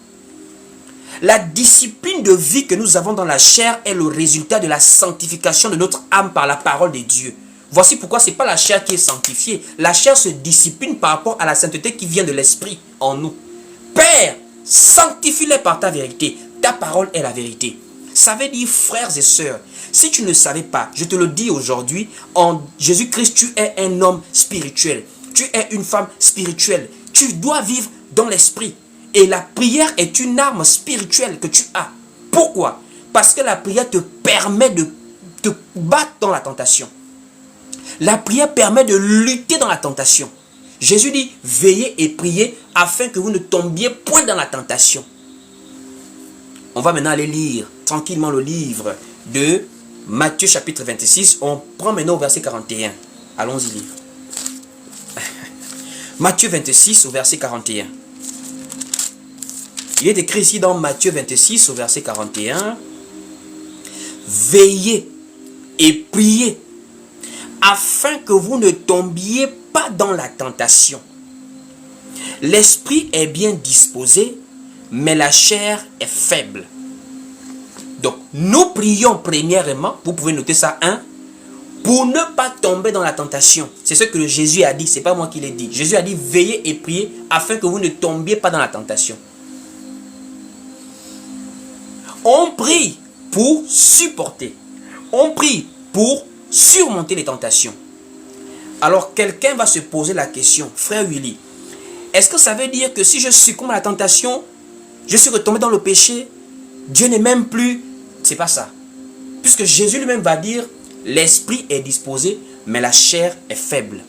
La discipline de vie que nous avons dans la chair est le résultat de la sanctification de notre âme par la parole de Dieu. Voici pourquoi ce n'est pas la chair qui est sanctifiée. La chair se discipline par rapport à la sainteté qui vient de l'esprit en nous. Père, sanctifie-les par ta vérité. Ta parole est la vérité. Ça veut dire, frères et sœurs, si tu ne le savais pas, je te le dis aujourd'hui, en Jésus-Christ, tu es un homme spirituel. Tu es une femme spirituelle. Tu dois vivre dans l'esprit. Et la prière est une arme spirituelle que tu as. Pourquoi? Parce que la prière te permet de te battre dans la tentation. La prière permet de lutter dans la tentation. Jésus dit, veillez et priez afin que vous ne tombiez point dans la tentation. On va maintenant aller lire tranquillement le livre de Matthieu chapitre 26. On prend maintenant au verset 41. Allons-y lire. Matthieu 26 au verset 41. Il est écrit ici dans Matthieu 26 au verset 41. Veillez et priez afin que vous ne tombiez pas dans la tentation. L'esprit est bien disposé, mais la chair est faible. Donc, nous prions premièrement, vous pouvez noter ça, pour ne pas tomber dans la tentation. C'est ce que Jésus a dit, ce n'est pas moi qui l'ai dit. Jésus a dit, veillez et priez afin que vous ne tombiez pas dans la tentation. On prie pour supporter. On prie pour surmonter les tentations. Alors, quelqu'un va se poser la question, frère Willy, est-ce que ça veut dire que si je succombe à la tentation, je suis retombé dans le péché, Dieu n'est même plus... C'est pas ça. Puisque Jésus lui-même va dire, l'esprit est disposé, mais la chair est faible.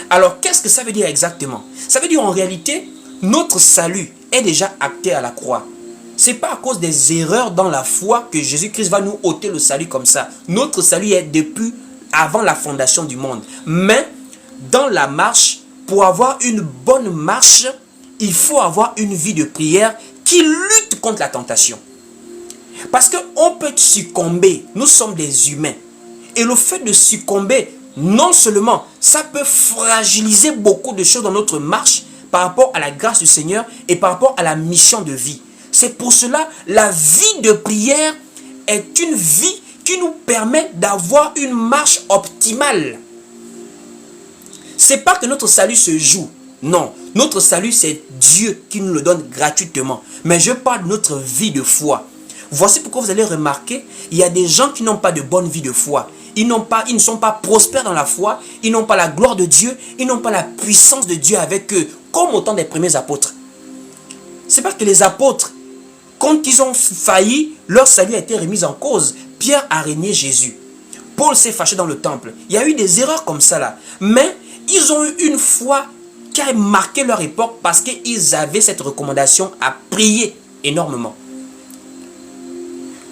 Alors, qu'est-ce que ça veut dire exactement? Ça veut dire en réalité, notre salut est déjà acté à la croix. Ce n'est pas à cause des erreurs dans la foi que Jésus-Christ va nous ôter le salut comme ça. Notre salut est depuis avant la fondation du monde. Mais dans la marche, pour avoir une bonne marche, il faut avoir une vie de prière qui lutte contre la tentation. Parce qu'on peut succomber, nous sommes des humains. Et le fait de succomber, non seulement, ça peut fragiliser beaucoup de choses dans notre marche par rapport à la grâce du Seigneur et par rapport à la mission de vie. C'est pour cela, la vie de prière est une vie qui nous permet d'avoir une marche optimale. Ce n'est pas que notre salut se joue. Non, notre salut, c'est Dieu qui nous le donne gratuitement. Mais je parle de notre vie de foi. Voici pourquoi vous allez remarquer, il y a des gens qui n'ont pas de bonne vie de foi. Ils ne sont pas prospères dans la foi, ils n'ont pas la gloire de Dieu, ils n'ont pas la puissance de Dieu avec eux, comme au temps des premiers apôtres. Ce n'est pas que les apôtres, quand ils ont failli, leur salut a été remis en cause. Pierre a régné Jésus. Paul s'est fâché dans le temple. Il y a eu des erreurs comme ça là. Mais ils ont eu une foi qui a marqué leur époque parce qu'ils avaient cette recommandation à prier énormément.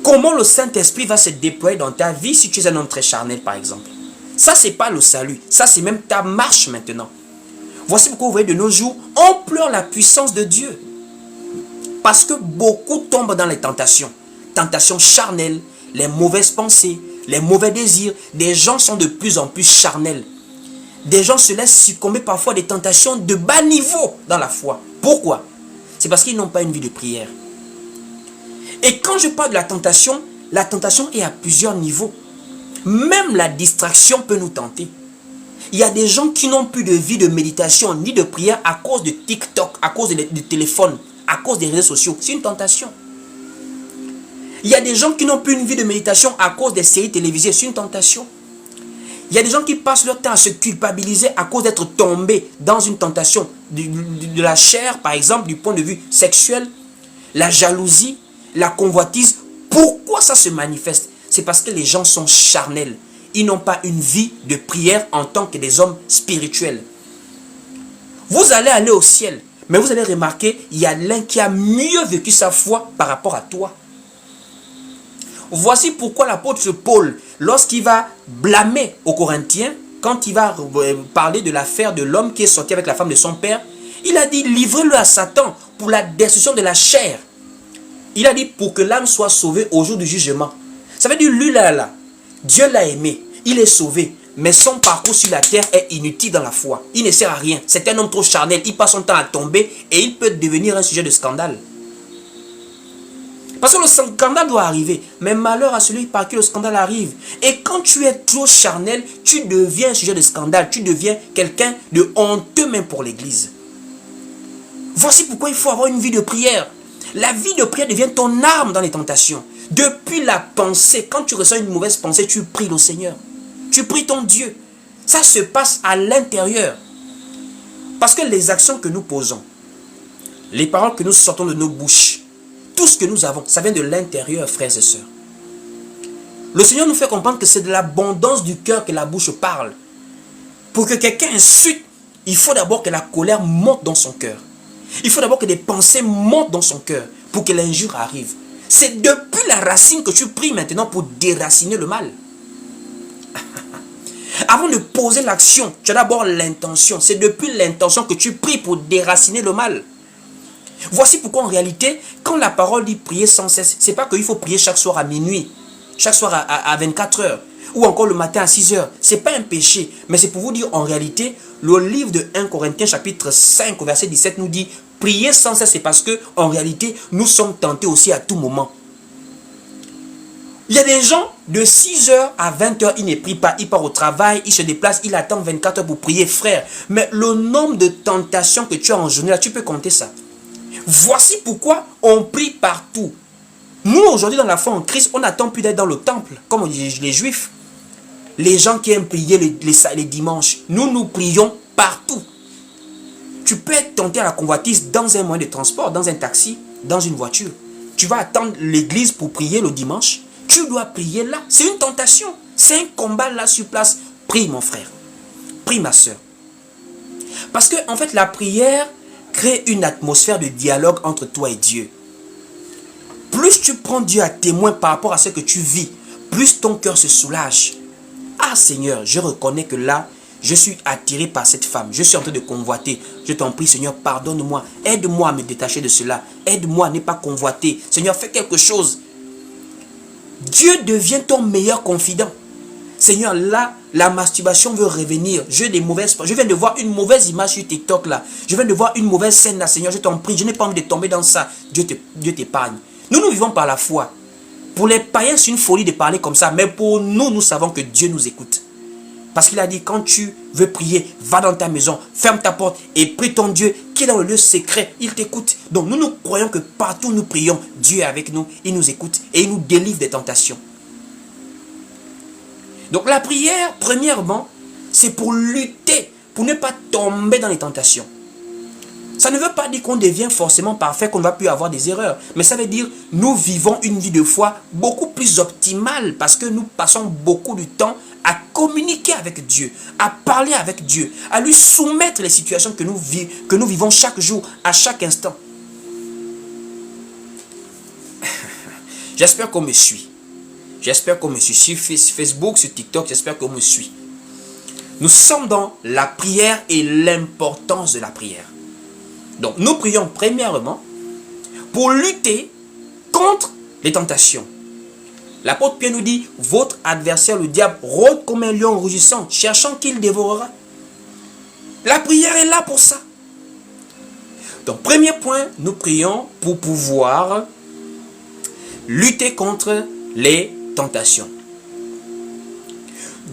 Comment le Saint-Esprit va se déployer dans ta vie si tu es un homme très charnel par exemple? Ça, c'est pas le salut. Ça, c'est même ta marche maintenant. Voici pourquoi vous voyez de nos jours, on pleure la puissance de Dieu. Parce que beaucoup tombent dans les tentations. Tentations charnelles, les mauvaises pensées, les mauvais désirs. Des gens sont de plus en plus charnels. Des gens se laissent succomber parfois à des tentations de bas niveau dans la foi. Pourquoi? C'est parce qu'ils n'ont pas une vie de prière. Et quand je parle de la tentation est à plusieurs niveaux. Même la distraction peut nous tenter. Il y a des gens qui n'ont plus de vie de méditation ni de prière à cause de TikTok, à cause du téléphone, à cause des réseaux sociaux. C'est une tentation. Il y a des gens qui n'ont plus une vie de méditation à cause des séries télévisées. C'est une tentation. Il y a des gens qui passent leur temps à se culpabiliser à cause d'être tombés dans une tentation de la chair, par exemple, du point de vue sexuel, la jalousie, la convoitise. Pourquoi ça se manifeste? C'est parce que les gens sont charnels. Ils n'ont pas une vie de prière en tant que des hommes spirituels. Vous allez aller au ciel, Mais vous allez remarquer, il y a l'un qui a mieux vécu sa foi par rapport à toi. Voici pourquoi l'apôtre Paul, lorsqu'il va blâmer aux Corinthiens, quand il va parler de l'affaire de l'homme qui est sorti avec la femme de son père, il a dit, livrez-le à Satan pour la destruction de la chair. Il a dit, pour que l'âme soit sauvée au jour du jugement. Ça veut dire, lui là, Dieu l'a aimé, il est sauvé, mais son parcours sur la terre est inutile dans la foi. Il ne sert à rien. C'est un homme trop charnel, il passe son temps à tomber et il peut devenir un sujet de scandale. Parce que le scandale doit arriver. Mais malheur à celui par qui le scandale arrive. Et quand tu es trop charnel, tu deviens un sujet de scandale. Tu deviens quelqu'un de honteux même pour l'église. Voici pourquoi il faut avoir une vie de prière. La vie de prière devient ton arme dans les tentations. Depuis la pensée, quand tu ressens une mauvaise pensée, tu pries le Seigneur. Tu pries ton Dieu. Ça se passe à l'intérieur. Parce que les actions que nous posons, les paroles que nous sortons de nos bouches, tout ce que nous avons, ça vient de l'intérieur, frères et sœurs. Le Seigneur nous fait comprendre que c'est de l'abondance du cœur que la bouche parle. Pour que quelqu'un insulte, il faut d'abord que la colère monte dans son cœur. Il faut d'abord que des pensées montent dans son cœur pour que l'injure arrive. C'est depuis la racine que tu pries maintenant pour déraciner le mal. Avant de poser l'action, tu as d'abord l'intention. C'est depuis l'intention que tu pries pour déraciner le mal. Voici pourquoi en réalité, quand la parole dit prier sans cesse, c'est pas qu'il faut prier chaque soir à minuit, chaque soir à 24 heures, ou encore le matin à 6 heures. C'est pas un péché, mais c'est pour vous dire en réalité, le livre de 1 Corinthiens chapitre 5 verset 17 nous dit, prier sans cesse, c'est parce que en réalité, nous sommes tentés aussi à tout moment. Il y a des gens, de 6 heures à 20 heures, ils ne prient pas, ils partent au travail, ils se déplacent, ils attendent 24 heures pour prier, frère. Mais le nombre de tentations que tu as en journée, là, tu peux compter ça. Voici pourquoi on prie partout. Nous, aujourd'hui, dans la foi en Christ, on n'attend plus d'être dans le temple, comme les Juifs. Les gens qui aiment prier les dimanches. Nous prions partout. Tu peux être tenté à la convoitise dans un moyen de transport, dans un taxi, dans une voiture. Tu vas attendre l'église pour prier le dimanche. Tu dois prier là. C'est une tentation. C'est un combat là sur place. Prie, mon frère. Prie, ma soeur. Parce que, en fait, la prière crée une atmosphère de dialogue entre toi et Dieu. Plus tu prends Dieu à témoin par rapport à ce que tu vis, plus ton cœur se soulage. Ah Seigneur, je reconnais que là, je suis attiré par cette femme. Je suis en train de convoiter. Je t'en prie Seigneur, pardonne-moi. Aide-moi à me détacher de cela. Aide-moi à ne pas convoiter. Seigneur, fais quelque chose. Dieu devient ton meilleur confident. Seigneur, là, la masturbation veut revenir. Je viens de voir une mauvaise image sur TikTok là. Je viens de voir une mauvaise scène là. Seigneur, je t'en prie. Je n'ai pas envie de tomber dans ça. Dieu t'épargne. Nous vivons par la foi. Pour les païens, c'est une folie de parler comme ça. Mais pour nous, nous savons que Dieu nous écoute. Parce qu'il a dit, quand tu veux prier, va dans ta maison, ferme ta porte et prie ton Dieu qui est dans le lieu secret. Il t'écoute. Donc nous croyons que partout où nous prions, Dieu est avec nous. Il nous écoute et il nous délivre des tentations. Donc la prière, premièrement, c'est pour lutter, pour ne pas tomber dans les tentations. Ça ne veut pas dire qu'on devient forcément parfait, qu'on ne va plus avoir des erreurs. Mais ça veut dire nous vivons une vie de foi beaucoup plus optimale parce que nous passons beaucoup de temps à communiquer avec Dieu, à parler avec Dieu, à lui soumettre les situations que nous vivons chaque jour, à chaque instant. J'espère qu'on me suit. J'espère qu'on me suit sur Facebook, sur TikTok, j'espère qu'on me suit. Nous sommes dans la prière et l'importance de la prière. Donc nous prions premièrement pour lutter contre les tentations. L'apôtre Pierre nous dit, votre adversaire le diable rôde comme un lion rugissant, cherchant qu'il dévorera. La prière est là pour ça. Donc premier point, nous prions pour pouvoir lutter contre les tentations.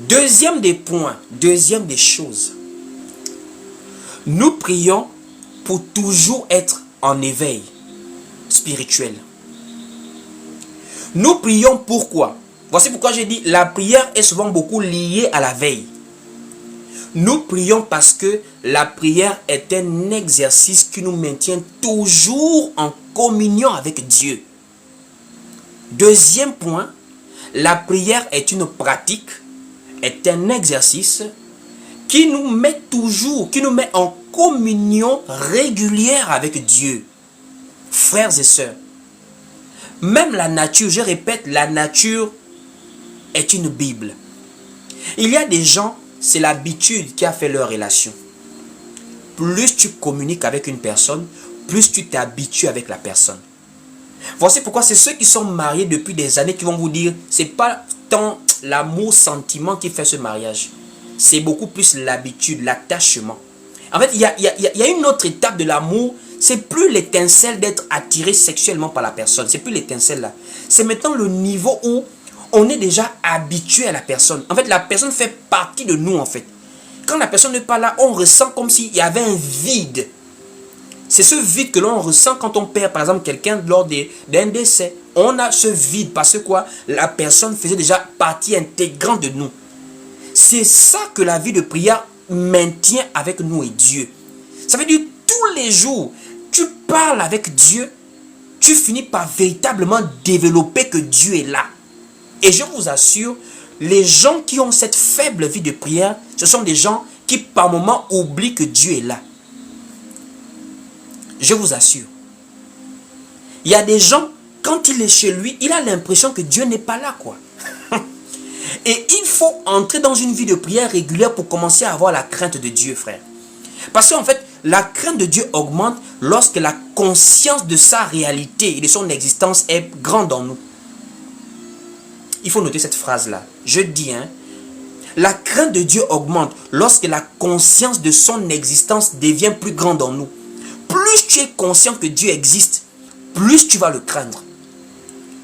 Deuxième des points, deuxième des choses, nous prions pour toujours être en éveil spirituel. Nous prions pourquoi? Voici pourquoi j'ai dit la prière est souvent beaucoup liée à la veille. Nous prions parce que la prière est un exercice qui nous maintient toujours en communion avec Dieu. Deuxième point, la prière est une pratique, est un exercice qui nous met toujours, qui nous met en communion régulière avec Dieu. Frères et sœurs, même la nature, je répète, la nature est une Bible. Il y a des gens, c'est l'habitude qui a fait leur relation. Plus tu communiques avec une personne, plus tu t'habitues avec la personne. Voici pourquoi c'est ceux qui sont mariés depuis des années qui vont vous dire, c'est pas tant l'amour, sentiment qui fait ce mariage. C'est beaucoup plus l'habitude, l'attachement. En fait, il y a une autre étape de l'amour. C'est plus l'étincelle d'être attiré sexuellement par la personne. C'est plus l'étincelle là. C'est maintenant le niveau où on est déjà habitué à la personne. En fait, la personne fait partie de nous en fait. Quand la personne n'est pas là, on ressent comme s'il y avait un vide. C'est ce vide que l'on ressent quand on perd par exemple quelqu'un lors d'un décès. On a ce vide parce que quoi? La personne faisait déjà partie intégrante de nous. C'est ça que la vie de prière maintient avec nous et Dieu. Ça veut dire tous les jours, tu parles avec Dieu, tu finis par véritablement développer que Dieu est là. Et je vous assure, les gens qui ont cette faible vie de prière, ce sont des gens qui par moments oublient que Dieu est là. Je vous assure. Il y a des gens, quand il est chez lui, il a l'impression que Dieu n'est pas là, quoi. Et il faut entrer dans une vie de prière régulière pour commencer à avoir la crainte de Dieu, frère. Parce qu'en fait, la crainte de Dieu augmente lorsque la conscience de sa réalité et de son existence est grande en nous. Il faut noter cette phrase-là. Je dis, la crainte de Dieu augmente lorsque la conscience de son existence devient plus grande en nous. Plus tu es conscient que Dieu existe, plus tu vas le craindre.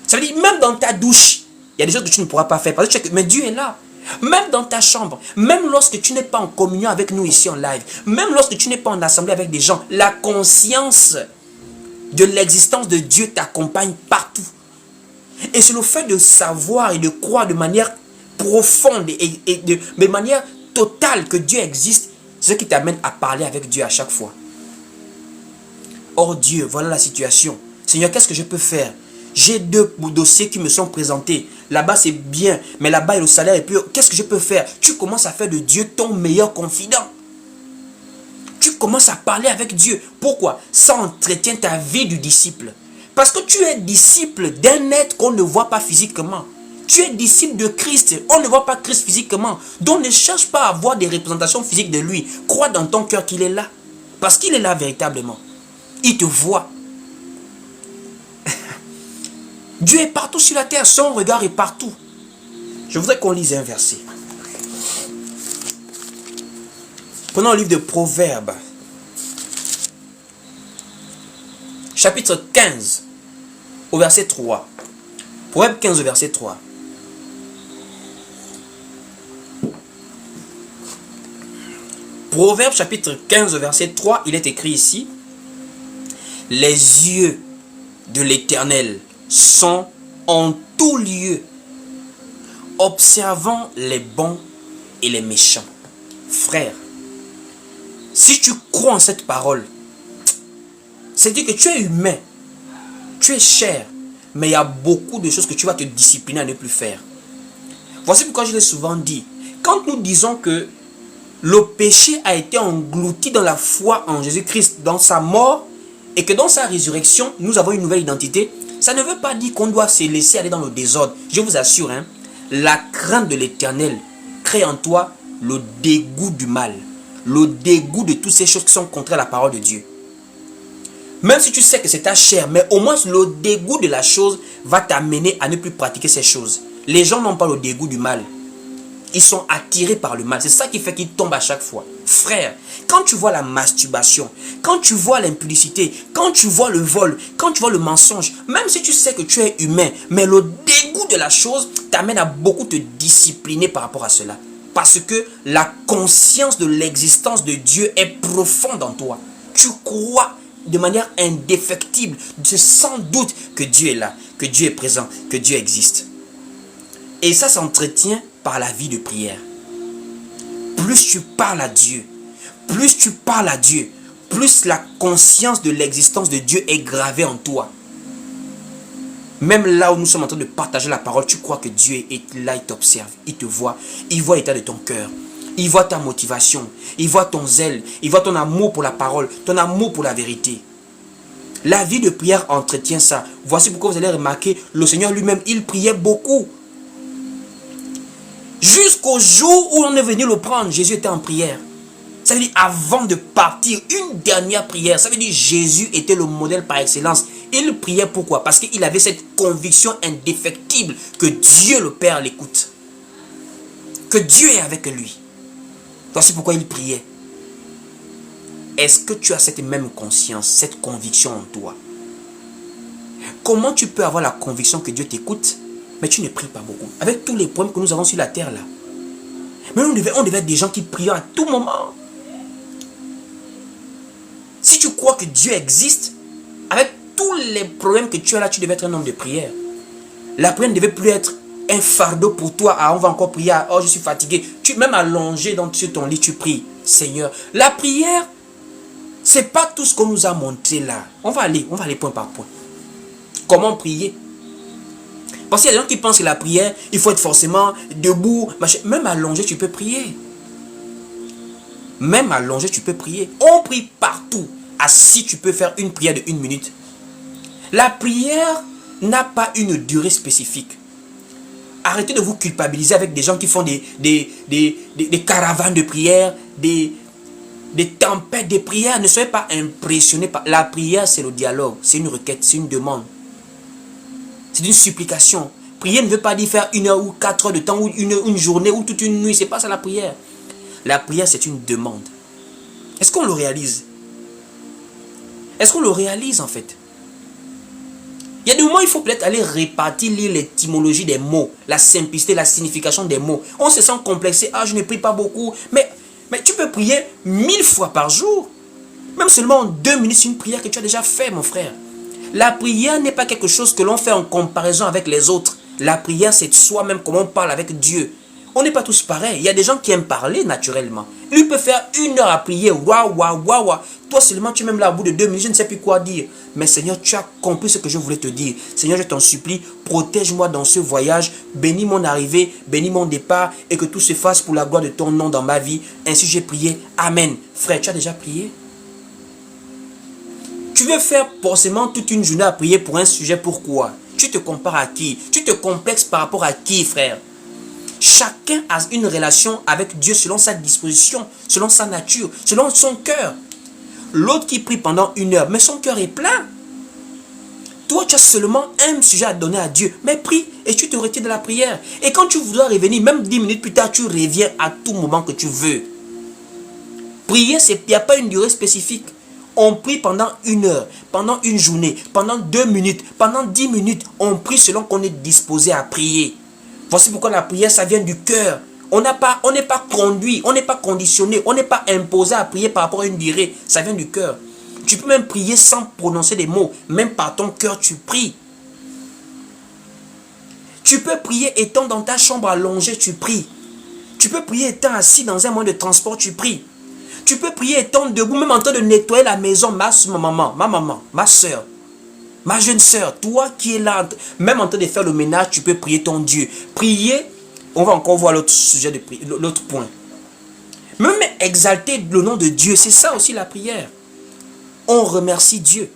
Ça veut dire, même dans ta douche, il y a des choses que tu ne pourras pas faire. Parce que mais Dieu est là. Même dans ta chambre, même lorsque tu n'es pas en communion avec nous ici en live, même lorsque tu n'es pas en assemblée avec des gens, la conscience de l'existence de Dieu t'accompagne partout. Et c'est le fait de savoir et de croire de manière profonde et de manière totale que Dieu existe, c'est ce qui t'amène à parler avec Dieu à chaque fois. Oh Dieu, voilà la situation. Seigneur, qu'est-ce que je peux faire? J'ai 2 dossiers qui me sont présentés. Là-bas, c'est bien, mais là-bas, le salaire est plus haut. Qu'est-ce que je peux faire? Tu commences à faire de Dieu ton meilleur confident. Tu commences à parler avec Dieu. Pourquoi? Ça entretient ta vie du disciple. Parce que tu es disciple d'un être qu'on ne voit pas physiquement. Tu es disciple de Christ. On ne voit pas Christ physiquement. Donc ne cherche pas à avoir des représentations physiques de lui. Crois dans ton cœur qu'il est là. Parce qu'il est là véritablement. Il te voit. Dieu est partout sur la terre, son regard est partout. Je voudrais qu'on lise un verset. Prenons le livre de Proverbes. Chapitre 15, au verset 3. Proverbe 15, au verset 3. Proverbe chapitre 15, au verset 3, il est écrit ici. Les yeux de l'Éternel sont en tout lieu, observant les bons et les méchants. Frère, si tu crois en cette parole, c'est-à-dire que tu es humain, tu es chair, mais il y a beaucoup de choses que tu vas te discipliner à ne plus faire. Voici pourquoi je l'ai souvent dit. Quand nous disons que le péché a été englouti dans la foi en Jésus-Christ, dans sa mort, et que dans sa résurrection, nous avons une nouvelle identité, ça ne veut pas dire qu'on doit se laisser aller dans le désordre. Je vous assure, la crainte de l'Éternel crée en toi le dégoût du mal, le dégoût de toutes ces choses qui sont contraires à la parole de Dieu. Même si tu sais que c'est ta chair, mais au moins le dégoût de la chose va t'amener à ne plus pratiquer ces choses. Les gens n'ont pas le dégoût du mal. Ils sont attirés par le mal. C'est ça qui fait qu'ils tombent à chaque fois. Frère, quand tu vois la masturbation, quand tu vois l'impudicité, quand tu vois le vol, quand tu vois le mensonge, même si tu sais que tu es humain, mais le dégoût de la chose t'amène à beaucoup te discipliner par rapport à cela. Parce que la conscience de l'existence de Dieu est profonde en toi. Tu crois de manière indéfectible, sans doute que Dieu est là, que Dieu est présent, que Dieu existe. Et ça s'entretient par la vie de prière. Plus tu parles à Dieu, plus la conscience de l'existence de Dieu est gravée en toi. Même là où nous sommes en train de partager la parole, tu crois que Dieu est là, il t'observe, il te voit, il voit l'état de ton cœur. Il voit ta motivation, il voit ton zèle, il voit ton amour pour la parole, ton amour pour la vérité. La vie de prière entretient ça. Voici pourquoi vous allez remarquer, le Seigneur lui-même, il priait beaucoup. Jusqu'au jour où on est venu le prendre, Jésus était en prière. Ça veut dire avant de partir, une dernière prière. Ça veut dire Jésus était le modèle par excellence. Il priait pourquoi? Parce qu'il avait cette conviction indéfectible que Dieu le Père l'écoute. Que Dieu est avec lui. Voici pourquoi il priait. Est-ce que tu as cette même conscience, cette conviction en toi? Comment tu peux avoir la conviction que Dieu t'écoute, mais tu ne pries pas beaucoup? Avec tous les problèmes que nous avons sur la terre là. Mais on devait être des gens qui prient à tout moment. Si tu crois que Dieu existe, avec tous les problèmes que tu as là, tu devais être un homme de prière. La prière ne devait plus être un fardeau pour toi. Ah, on va encore prier. Oh, je suis fatigué. Même allongé sur ton lit, tu pries. Seigneur, la prière, c'est pas tout ce qu'on nous a montré là. On va aller point par point. Comment prier? Parce qu'il y a des gens qui pensent que la prière, il faut être forcément debout. Même allongé, tu peux prier. Même allongé, tu peux prier. On prie partout. Assis, tu peux faire une prière de 1 minute. La prière n'a pas une durée spécifique. Arrêtez de vous culpabiliser avec des gens qui font des caravanes de prière, des tempêtes de prière. Ne soyez pas impressionnés par la prière. C'est le dialogue, c'est une requête, c'est une demande, c'est une supplication. Prier ne veut pas dire faire 1 heure ou 4 heures de temps ou une journée ou toute une nuit. C'est pas ça la prière. La prière, c'est une demande. Est-ce qu'on le réalise? Est-ce qu'on le réalise en fait? Il y a des moments où il faut peut-être aller répartir, lire l'étymologie des mots, la simplicité, la signification des mots. On se sent complexé. Ah, je ne prie pas beaucoup. Mais tu peux prier 1000 fois par jour. Même seulement en 2 minutes, c'est une prière que tu as déjà fait, mon frère. La prière n'est pas quelque chose que l'on fait en comparaison avec les autres. La prière, c'est soi-même, comment on parle avec Dieu. On n'est pas tous pareils. Il y a des gens qui aiment parler naturellement. Lui peut faire 1 heure à prier. Waouh, waouh, waouh, waouh. Toi seulement, tu es même là au bout de 2 minutes. Je ne sais plus quoi dire. Mais Seigneur, tu as compris ce que je voulais te dire. Seigneur, je t'en supplie, protège-moi dans ce voyage. Bénis mon arrivée, bénis mon départ. Et que tout se fasse pour la gloire de ton nom dans ma vie. Ainsi j'ai prié. Amen. Frère, tu as déjà prié? Tu veux faire forcément toute une journée à prier pour un sujet. Pourquoi? Tu te compares à qui? Tu te complexes par rapport à qui, frère? Chacun a une relation avec Dieu selon sa disposition, selon sa nature, selon son cœur. L'autre qui prie pendant 1 heure, mais son cœur est plein. Toi, tu as seulement un sujet à donner à Dieu. Mais prie et tu te retires de la prière. Et quand tu voudras revenir, même 10 minutes plus tard, tu reviens à tout moment que tu veux. Prier, il n'y a pas une durée spécifique. On prie pendant 1 heure, pendant une journée, pendant 2 minutes, pendant 10 minutes. On prie selon qu'on est disposé à prier. Voici pourquoi la prière, ça vient du cœur. On n'est pas conduit, on n'est pas conditionné, on n'est pas imposé à prier par rapport à une durée. Ça vient du cœur. Tu peux même prier sans prononcer des mots. Même par ton cœur, tu pries. Tu peux prier étant dans ta chambre allongée, tu pries. Tu peux prier étant assis dans un moyen de transport, tu pries. Tu peux prier étant debout, même en train de nettoyer la maison. Ma maman, ma soeur. Ma jeune soeur, toi qui es là, même en train de faire le ménage, tu peux prier ton Dieu. Prier, on va encore voir l'autre sujet, l'autre point. Même exalter le nom de Dieu, c'est ça aussi la prière. On remercie Dieu.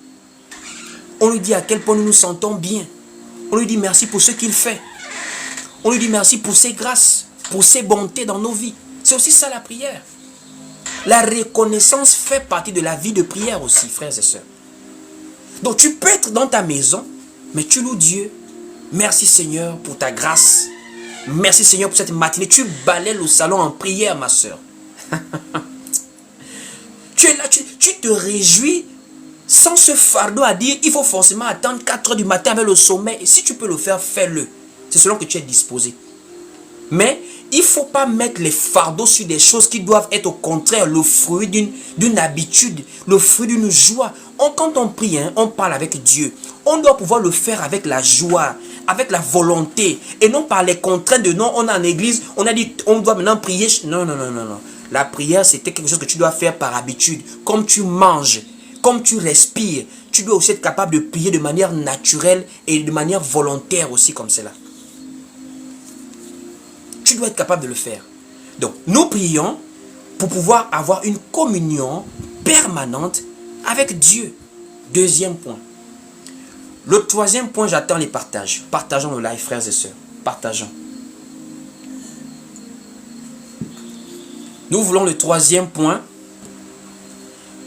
On lui dit à quel point nous nous sentons bien. On lui dit merci pour ce qu'il fait. On lui dit merci pour ses grâces, pour ses bontés dans nos vies. C'est aussi ça la prière. La reconnaissance fait partie de la vie de prière aussi, frères et sœurs. Donc tu peux être dans ta maison, mais tu loues Dieu. Merci Seigneur pour ta grâce. Merci Seigneur pour cette matinée. Tu balayes le salon en prière, ma soeur. Tu es là, tu te réjouis sans ce fardeau à dire il faut forcément attendre 4 heures du matin avec le sommeil. Et si tu peux le faire, fais-le. C'est selon que tu es disposé. Mais il ne faut pas mettre les fardeaux sur des choses qui doivent être au contraire le fruit d'une habitude, le fruit d'une joie. Quand on prie, on parle avec Dieu. On doit pouvoir le faire avec la joie, avec la volonté. Et non par les contraintes de non, on est en église, on a dit on doit maintenant prier. Non. La prière, c'était quelque chose que tu dois faire par habitude. Comme tu manges, comme tu respires, tu dois aussi être capable de prier de manière naturelle et de manière volontaire aussi comme cela. Tu dois être capable de le faire. Donc, nous prions pour pouvoir avoir une communion permanente avec Dieu. Deuxième point. Le troisième point, j'attends les partages. Partageons le live, frères et sœurs. Partageons. Nous voulons le troisième point.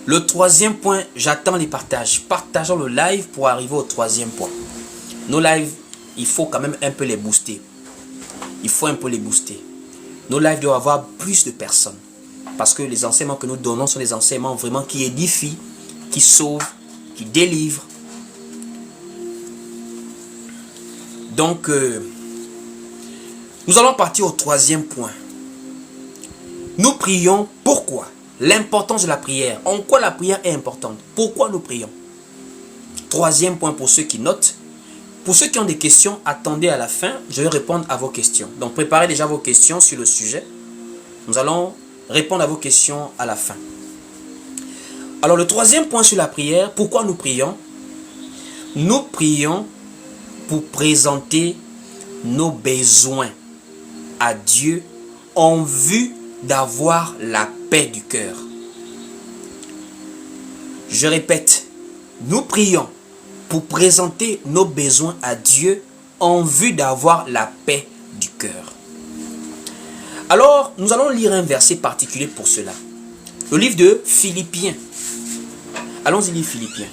Le troisième point, j'attends les partages. Partageons le live pour arriver au troisième point. Nos lives, il faut quand même un peu les booster. Il faut un peu les booster. Nos lives doivent avoir plus de personnes. Parce que les enseignements que nous donnons sont des enseignements vraiment qui édifient, qui sauvent, qui délivrent. Donc, nous allons partir au troisième point. Nous prions pourquoi? L'importance de la prière. En quoi la prière est importante? Pourquoi nous prions? Troisième point pour ceux qui notent. Pour ceux qui ont des questions, attendez à la fin. Je vais répondre à vos questions. Donc, préparez déjà vos questions sur le sujet. Nous allons répondre à vos questions à la fin. Alors, le troisième point sur la prière. Pourquoi nous prions? Nous prions pour présenter nos besoins à Dieu en vue d'avoir la paix du cœur. Je répète, nous prions pour présenter nos besoins à Dieu en vue d'avoir la paix du cœur. Alors, nous allons lire un verset particulier pour cela. Le livre de Philippiens. Allons-y lire Philippiens.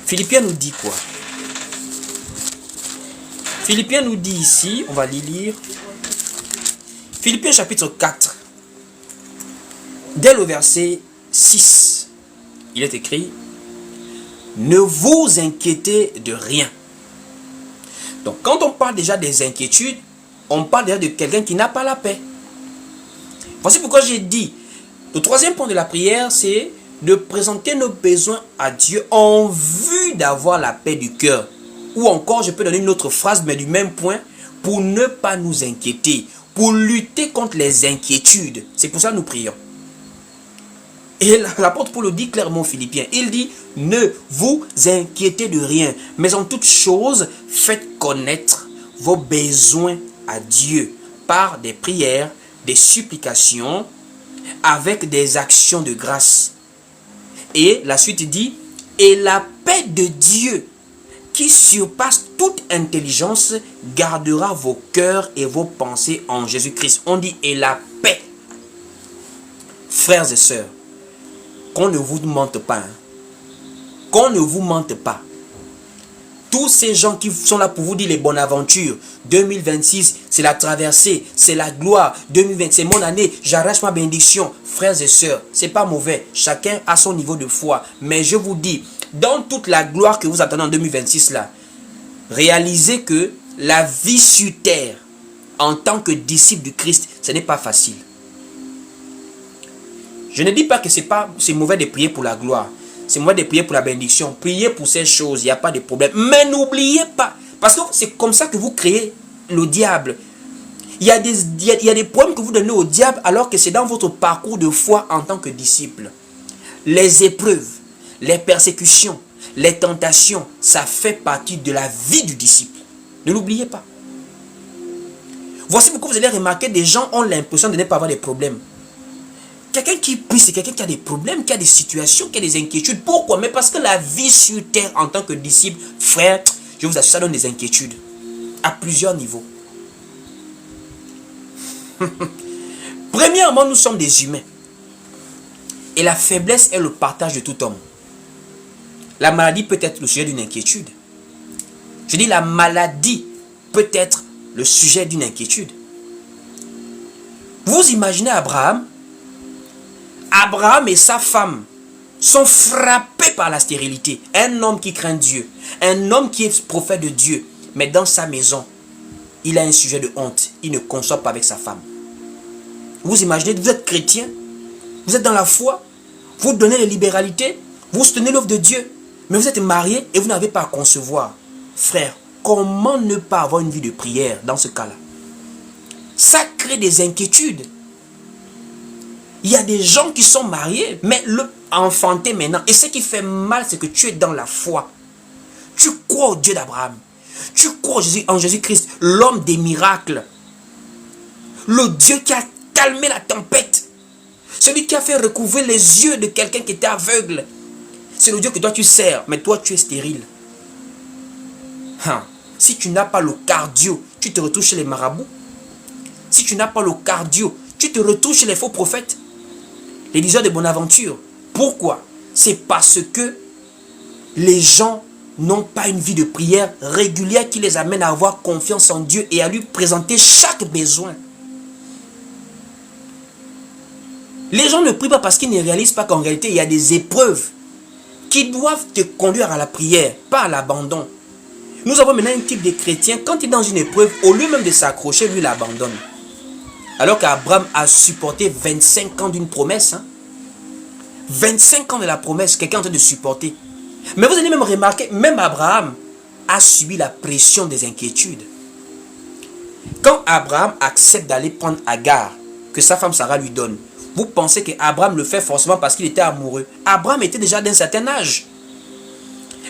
Philippiens nous dit quoi? Philippiens nous dit ici, on va lire. Philippiens chapitre 4. Dès le verset 6, il est écrit: ne vous inquiétez de rien. Donc quand on parle déjà des inquiétudes, on parle déjà de quelqu'un qui n'a pas la paix. Voici pourquoi j'ai dit, le troisième point de la prière, c'est de présenter nos besoins à Dieu en vue d'avoir la paix du cœur. Ou encore, je peux donner une autre phrase, mais du même point, pour ne pas nous inquiéter, pour lutter contre les inquiétudes. C'est pour ça que nous prions. Et l'apôtre Paul le dit clairement aux Philippiens. Il dit, ne vous inquiétez de rien, mais en toute chose, faites connaître vos besoins à Dieu par des prières, des supplications, avec des actions de grâce. Et la suite dit, et la paix de Dieu, qui surpasse toute intelligence, gardera vos cœurs et vos pensées en Jésus-Christ. On dit, et la paix. Frères et sœurs, qu'on ne vous mente pas. Hein. Qu'on ne vous mente pas. Tous ces gens qui sont là pour vous dire les bonnes aventures. 2026, c'est la traversée, c'est la gloire. 2020, c'est mon année, j'arrache ma bénédiction. Frères et sœurs, c'est pas mauvais. Chacun a son niveau de foi. Mais je vous dis, dans toute la gloire que vous attendez en 2026 là, réalisez que la vie sur terre, en tant que disciple du Christ, ce n'est pas facile. Je ne dis pas que c'est mauvais de prier pour la gloire. C'est mauvais de prier pour la bénédiction. Priez pour ces choses, il n'y a pas de problème. Mais n'oubliez pas, parce que c'est comme ça que vous créez le diable. Il y a des problèmes que vous donnez au diable alors que c'est dans votre parcours de foi en tant que disciple. Les épreuves, les persécutions, les tentations, ça fait partie de la vie du disciple. Ne l'oubliez pas. Voici pourquoi vous allez remarquer des gens ont l'impression de ne pas avoir de problèmes. Quelqu'un qui prie, c'est quelqu'un qui a des problèmes, qui a des situations, qui a des inquiétudes. Pourquoi? Mais parce que la vie sur terre en tant que disciple, frère, je vous assure, ça donne des inquiétudes. À plusieurs niveaux. Premièrement, nous sommes des humains. Et la faiblesse est le partage de tout homme. La maladie peut être le sujet d'une inquiétude. Je dis la maladie peut être le sujet d'une inquiétude. Vous imaginez Abraham et sa femme sont frappés par la stérilité. Un homme qui craint Dieu, un homme qui est prophète de Dieu, mais dans sa maison, il a un sujet de honte. Il ne consort pas avec sa femme. Vous imaginez, vous êtes chrétien, vous êtes dans la foi, vous donnez les libéralités, vous soutenez l'œuvre de Dieu, mais vous êtes marié et vous n'avez pas à concevoir. Frère, comment ne pas avoir une vie de prière dans ce cas-là? Ça crée des inquiétudes. Il y a des gens qui sont mariés, mais le enfanté maintenant. Et ce qui fait mal, c'est que tu es dans la foi. Tu crois au Dieu d'Abraham. Tu crois en Jésus-Christ, l'homme des miracles. Le Dieu qui a calmé la tempête. Celui qui a fait recouvrir les yeux de quelqu'un qui était aveugle. C'est le Dieu que toi tu sers, mais toi tu es stérile. Si tu n'as pas le cardio, tu te retrouves chez les marabouts. Si tu n'as pas le cardio, tu te retrouves chez les faux prophètes. Les diseurs de Bonaventure. Pourquoi? C'est parce que les gens n'ont pas une vie de prière régulière qui les amène à avoir confiance en Dieu et à lui présenter chaque besoin. Les gens ne prient pas parce qu'ils ne réalisent pas qu'en réalité, il y a des épreuves qui doivent te conduire à la prière, pas à l'abandon. Nous avons maintenant un type de chrétien, quand il est dans une épreuve, au lieu même de s'accrocher, lui l'abandonne. Alors qu'Abraham a supporté 25 ans d'une promesse. 25 ans de la promesse, quelqu'un est en train de supporter. Mais vous allez même remarquer, même Abraham a subi la pression des inquiétudes. Quand Abraham accepte d'aller prendre Agar, que sa femme Sarah lui donne, vous pensez qu'Abraham le fait forcément parce qu'il était amoureux. Abraham était déjà d'un certain âge.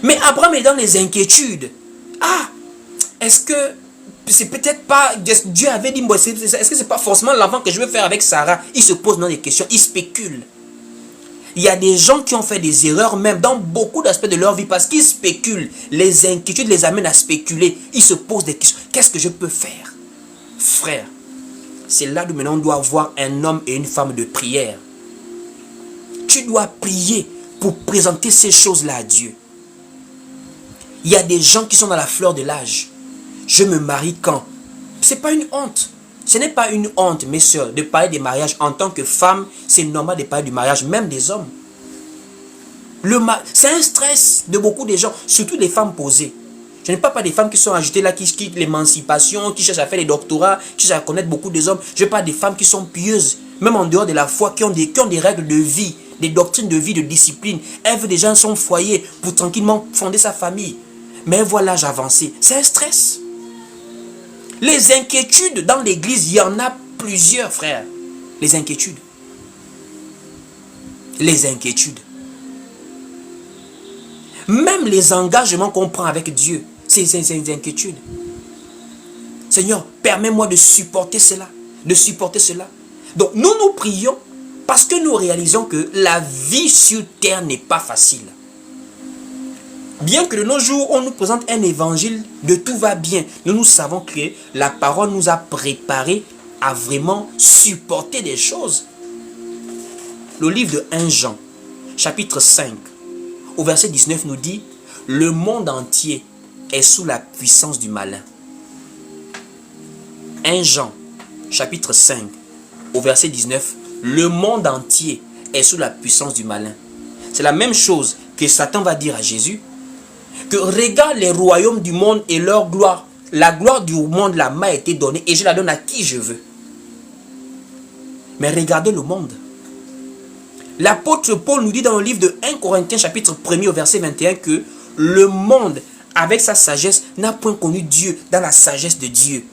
Mais Abraham est dans les inquiétudes. Est-ce que c'est peut-être pas... Dieu avait dit, est-ce que c'est pas forcément l'enfant que je veux faire avec Sarah? Il se pose dans des questions, il spécule. Il y a des gens qui ont fait des erreurs même dans beaucoup d'aspects de leur vie parce qu'ils spéculent. Les inquiétudes les amènent à spéculer. Ils se posent des questions. Qu'est-ce que je peux faire? Frère, c'est là où maintenant on doit avoir un homme et une femme de prière. Tu dois prier pour présenter ces choses-là à Dieu. Il y a des gens qui sont dans la fleur de l'âge. Je me marie quand? Ce n'est pas une honte. Ce n'est pas une honte, mes soeurs, de parler des mariages en tant que femme. C'est normal de parler du mariage, même des hommes. C'est un stress de beaucoup de gens, surtout des femmes posées. Je ne parle pas des femmes qui sont agitées là, qui quittent l'émancipation, qui cherchent à faire des doctorats, qui cherchent à connaître beaucoup des hommes. Je parle des femmes qui sont pieuses, même en dehors de la foi, qui ont des règles de vie, des doctrines de vie, de discipline. Elles veulent déjà son foyer pour tranquillement fonder sa famille. Mais voilà, j'ai avancé. C'est un stress. Les inquiétudes dans l'église, il y en a plusieurs, frères. Les inquiétudes. Les inquiétudes. Même les engagements qu'on prend avec Dieu, c'est des inquiétudes. Seigneur, permets-moi de supporter cela. De supporter cela. Donc, nous prions parce que nous réalisons que la vie sur terre n'est pas facile. Bien que de nos jours, on nous présente un évangile de tout va bien, nous savons que la parole nous a préparés à vraiment supporter des choses. Le livre de 1 Jean, chapitre 5, au verset 19 nous dit « Le monde entier est sous la puissance du malin. » 1 Jean, chapitre 5, au verset 19, « Le monde entier est sous la puissance du malin. » C'est la même chose que Satan va dire à Jésus, que regarde les royaumes du monde et leur gloire. La gloire du monde là m'a été donnée et je la donne à qui je veux. Mais regardez le monde. L'apôtre Paul nous dit dans le livre de 1 Corinthiens chapitre 1er au verset 21 que le monde avec sa sagesse n'a point connu Dieu dans la sagesse de Dieu.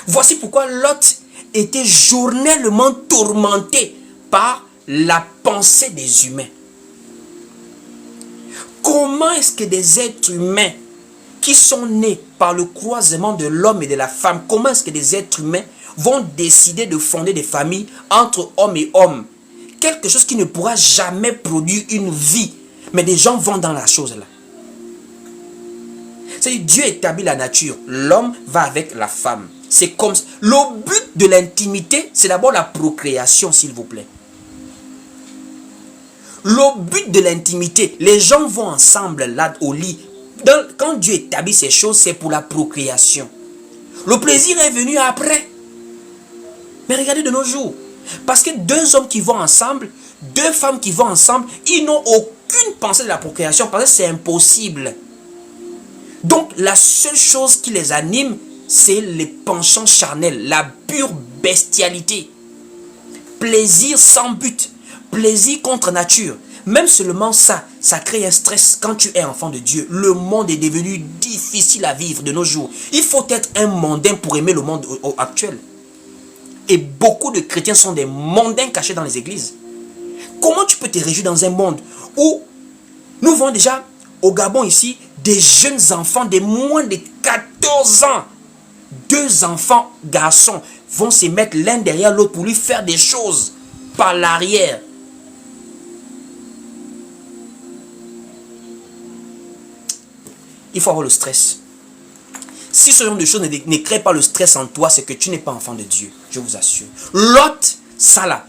Voici pourquoi Lot était journellement tourmenté par la pensée des humains. Comment est-ce que des êtres humains qui sont nés par le croisement de l'homme et de la femme, comment est-ce que des êtres humains vont décider de fonder des familles entre hommes et hommes? Quelque chose qui ne pourra jamais produire une vie. Mais des gens vont dans la chose là. C'est-à-dire Dieu établit la nature. L'homme va avec la femme. C'est comme ça. Le but de l'intimité, c'est d'abord la procréation, s'il vous plaît. Le but de l'intimité, les gens vont ensemble là au lit. Quand Dieu établit ces choses, c'est pour la procréation. Le plaisir est venu après. Mais regardez de nos jours. Parce que deux hommes qui vont ensemble, deux femmes qui vont ensemble, ils n'ont aucune pensée de la procréation parce que c'est impossible. Donc la seule chose qui les anime, c'est les penchants charnels, la pure bestialité. Plaisir sans but. Plaisir contre nature. Même seulement ça crée un stress quand tu es enfant de Dieu. Le monde est devenu difficile à vivre de nos jours. Il faut être un mondain pour aimer le monde actuel. Et beaucoup de chrétiens sont des mondains cachés dans les églises. Comment tu peux te réjouir dans un monde où nous voyons déjà au Gabon ici des jeunes enfants de moins de 14 ans 2 enfants garçons vont se mettre l'un derrière l'autre pour lui faire des choses par l'arrière. Il faut avoir le stress. Si ce genre de choses ne crée pas le stress en toi, c'est que tu n'es pas enfant de Dieu. Je vous assure. Lot, ça là.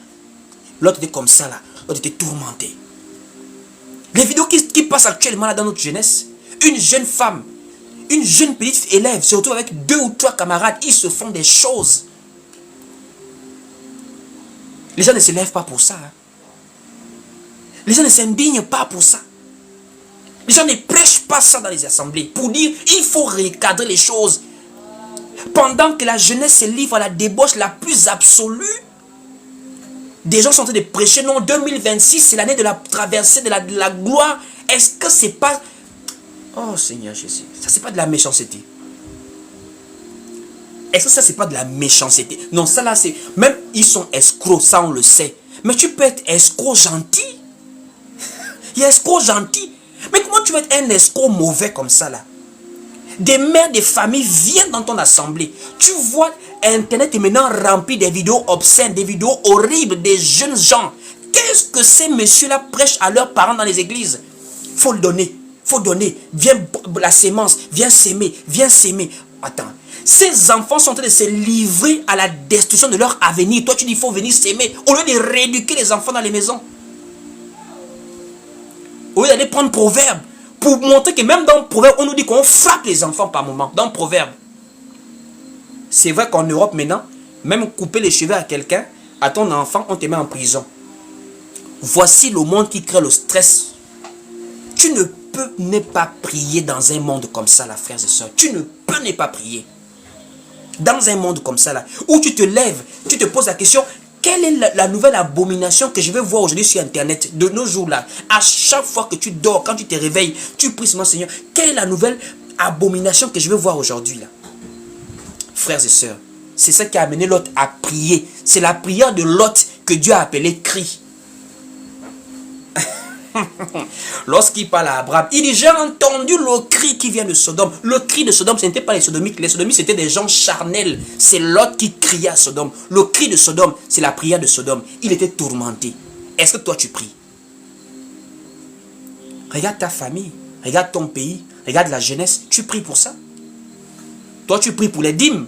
Lot était comme ça là. Lot était tourmenté. Les vidéos qui passent actuellement là dans notre jeunesse. Une jeune femme, une jeune petite élève se retrouve avec 2 ou 3 camarades. Ils se font des choses. Les gens ne se lèvent pas pour ça. Hein. Les gens ne s'indignent pas pour ça. Les gens ne prêchent pas ça dans les assemblées pour dire il faut recadrer les choses. Pendant que la jeunesse se livre à la débauche la plus absolue, des gens sont en train de prêcher. Non, 2026, c'est l'année de la traversée de la gloire. Est-ce que c'est pas... Oh Seigneur Jésus, ça c'est pas de la méchanceté. Est-ce que ça c'est pas de la méchanceté? Non, ça là c'est... Même ils sont escrocs, ça on le sait. Mais tu peux être escroc gentil. Il y a escroc gentil. Mais comment tu vas être un escroc mauvais comme ça là? Des mères, des familles viennent dans ton assemblée. Tu vois, Internet est maintenant rempli des vidéos obscènes, des vidéos horribles, des jeunes gens. Qu'est-ce que ces messieurs-là prêchent à leurs parents dans les églises? Faut le donner, faut donner. Viens la sémence, viens s'aimer, viens s'aimer. Attends, ces enfants sont en train de se livrer à la destruction de leur avenir. Toi, tu dis, il faut venir s'aimer. Au lieu de rééduquer les enfants dans les maisons. Au lieu d'aller prendre Proverbe. Pour montrer que même dans Proverbe, on nous dit qu'on frappe les enfants par moment. Dans Proverbe. C'est vrai qu'en Europe maintenant, même couper les cheveux à quelqu'un, à ton enfant, on te met en prison. Voici le monde qui crée le stress. Tu ne peux ne pas prier dans un monde comme ça, là, frères et sœurs. Tu ne peux ne pas prier. Dans un monde comme ça, là, où tu te lèves, tu te poses la question... Quelle est la nouvelle abomination que je vais voir aujourd'hui sur Internet de nos jours là? À chaque fois que tu dors, quand tu te réveilles, tu pries seulement Seigneur. Quelle est la nouvelle abomination que je vais voir aujourd'hui là? Frères et sœurs, c'est ça qui a amené Lot à prier. C'est la prière de Lot que Dieu a appelée cri. Lorsqu'il parle à Abraham, il dit, j'ai entendu le cri qui vient de Sodome. Le cri de Sodome, ce n'était pas les sodomites. Les sodomites, c'était des gens charnels. C'est Lot qui criait à Sodome. Le cri de Sodome, c'est la prière de Sodome. Il était tourmenté. Est-ce que toi, tu pries? Regarde ta famille, regarde ton pays, regarde la jeunesse. Tu pries pour ça? Toi, tu pries pour les dîmes.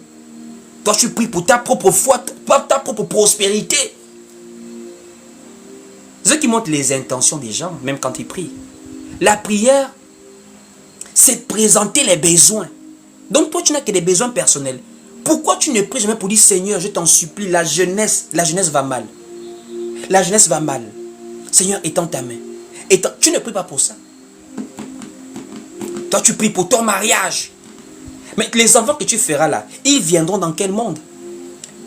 Toi, tu pries pour ta propre foi, ta propre prospérité. Ceux qui montrent les intentions des gens, même quand ils prient. La prière, c'est présenter les besoins. Donc toi, tu n'as que des besoins personnels. Pourquoi tu ne pries jamais pour dire, Seigneur, je t'en supplie, la jeunesse va mal. La jeunesse va mal. Seigneur, étends ta main. Tu ne pries pas pour ça. Toi, tu pries pour ton mariage. Mais les enfants que tu feras là, ils viendront dans quel monde?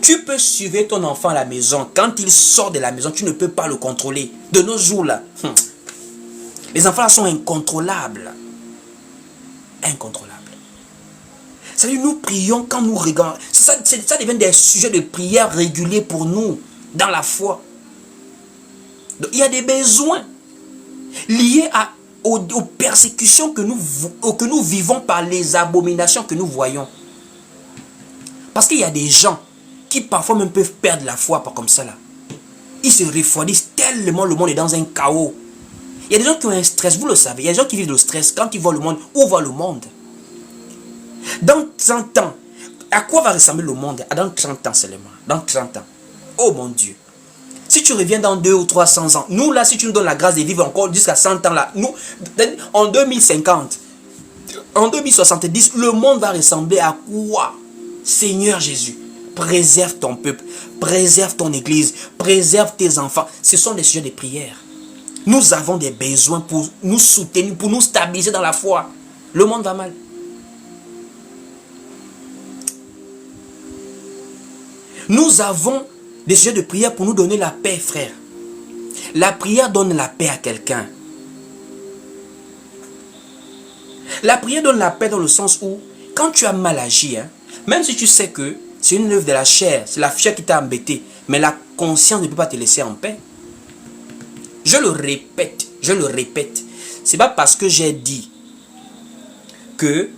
Tu peux suivre ton enfant à la maison. Quand il sort de la maison, tu ne peux pas le contrôler. De nos jours là, les enfants là sont incontrôlables. Incontrôlables. C'est-à-dire, nous prions quand nous regardons. Ça devient des sujets de prière réguliers pour nous, dans la foi. Donc, il y a des besoins liés aux persécutions que nous vivons par les abominations que nous voyons. Parce qu'il y a des gens qui parfois même peuvent perdre la foi, pas comme ça là. Ils se refroidissent tellement, le monde est dans un chaos. Il y a des gens qui ont un stress, vous le savez. Il y a des gens qui vivent le stress quand ils voient le monde. Où va le monde? Dans 30 ans, à quoi va ressembler le monde? Dans 30 ans seulement. Dans 30 ans. Oh mon Dieu. Si tu reviens dans 200 ou 300 ans, nous là, si tu nous donnes la grâce de vivre encore jusqu'à 100 ans là, nous, en 2050, en 2070, le monde va ressembler à quoi? Seigneur Jésus, préserve ton peuple, préserve ton église, préserve tes enfants. Ce sont des sujets de prière. Nous avons des besoins pour nous soutenir, pour nous stabiliser dans la foi. Le monde va mal. Nous avons des sujets de prière pour nous donner la paix, frère. La prière donne la paix à quelqu'un. La prière donne la paix dans le sens où, quand tu as mal agi, même si tu sais que c'est une œuvre de la chair, c'est la chair qui t'a embêté, mais la conscience ne peut pas te laisser en paix. Je le répète. C'est pas parce que j'ai dit que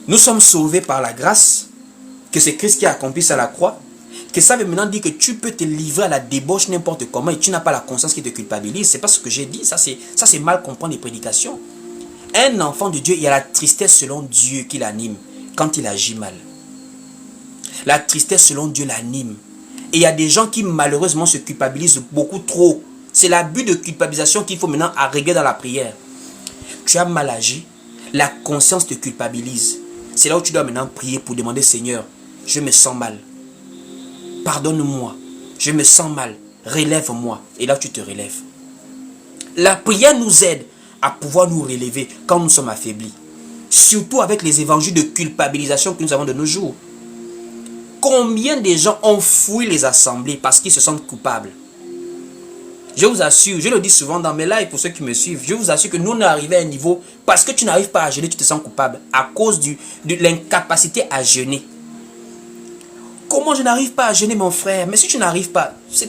Nous sommes sauvés par la grâce, que c'est Christ qui a accompli ça à la croix, que ça veut maintenant dire que tu peux te livrer à la débauche n'importe comment et tu n'as pas la conscience qui te culpabilise. C'est pas ce que j'ai dit, ça c'est mal comprendre les prédications. Un enfant de Dieu, il y a la tristesse selon Dieu qui l'anime quand il agit mal. La tristesse selon Dieu l'anime. Et il y a des gens qui malheureusement se culpabilisent beaucoup trop. C'est l'abus de culpabilisation qu'il faut maintenant régler dans la prière. Tu as mal agi, la conscience te culpabilise. C'est là où tu dois maintenant prier pour demander, Seigneur, je me sens mal. Pardonne-moi, je me sens mal, relève-moi. Et là tu te relèves. La prière nous aide à pouvoir nous relever quand nous sommes affaiblis. Surtout avec les évangiles de culpabilisation que nous avons de nos jours. Combien de gens ont fui les assemblées parce qu'ils se sentent coupables? Je vous assure, je le dis souvent dans mes lives pour ceux qui me suivent, je vous assure que nous on est arrivé à un niveau, parce que tu n'arrives pas à jeûner, tu te sens coupable à cause de l'incapacité à jeûner. Comment je n'arrive pas à jeûner, mon frère? Mais si tu n'arrives pas, c'est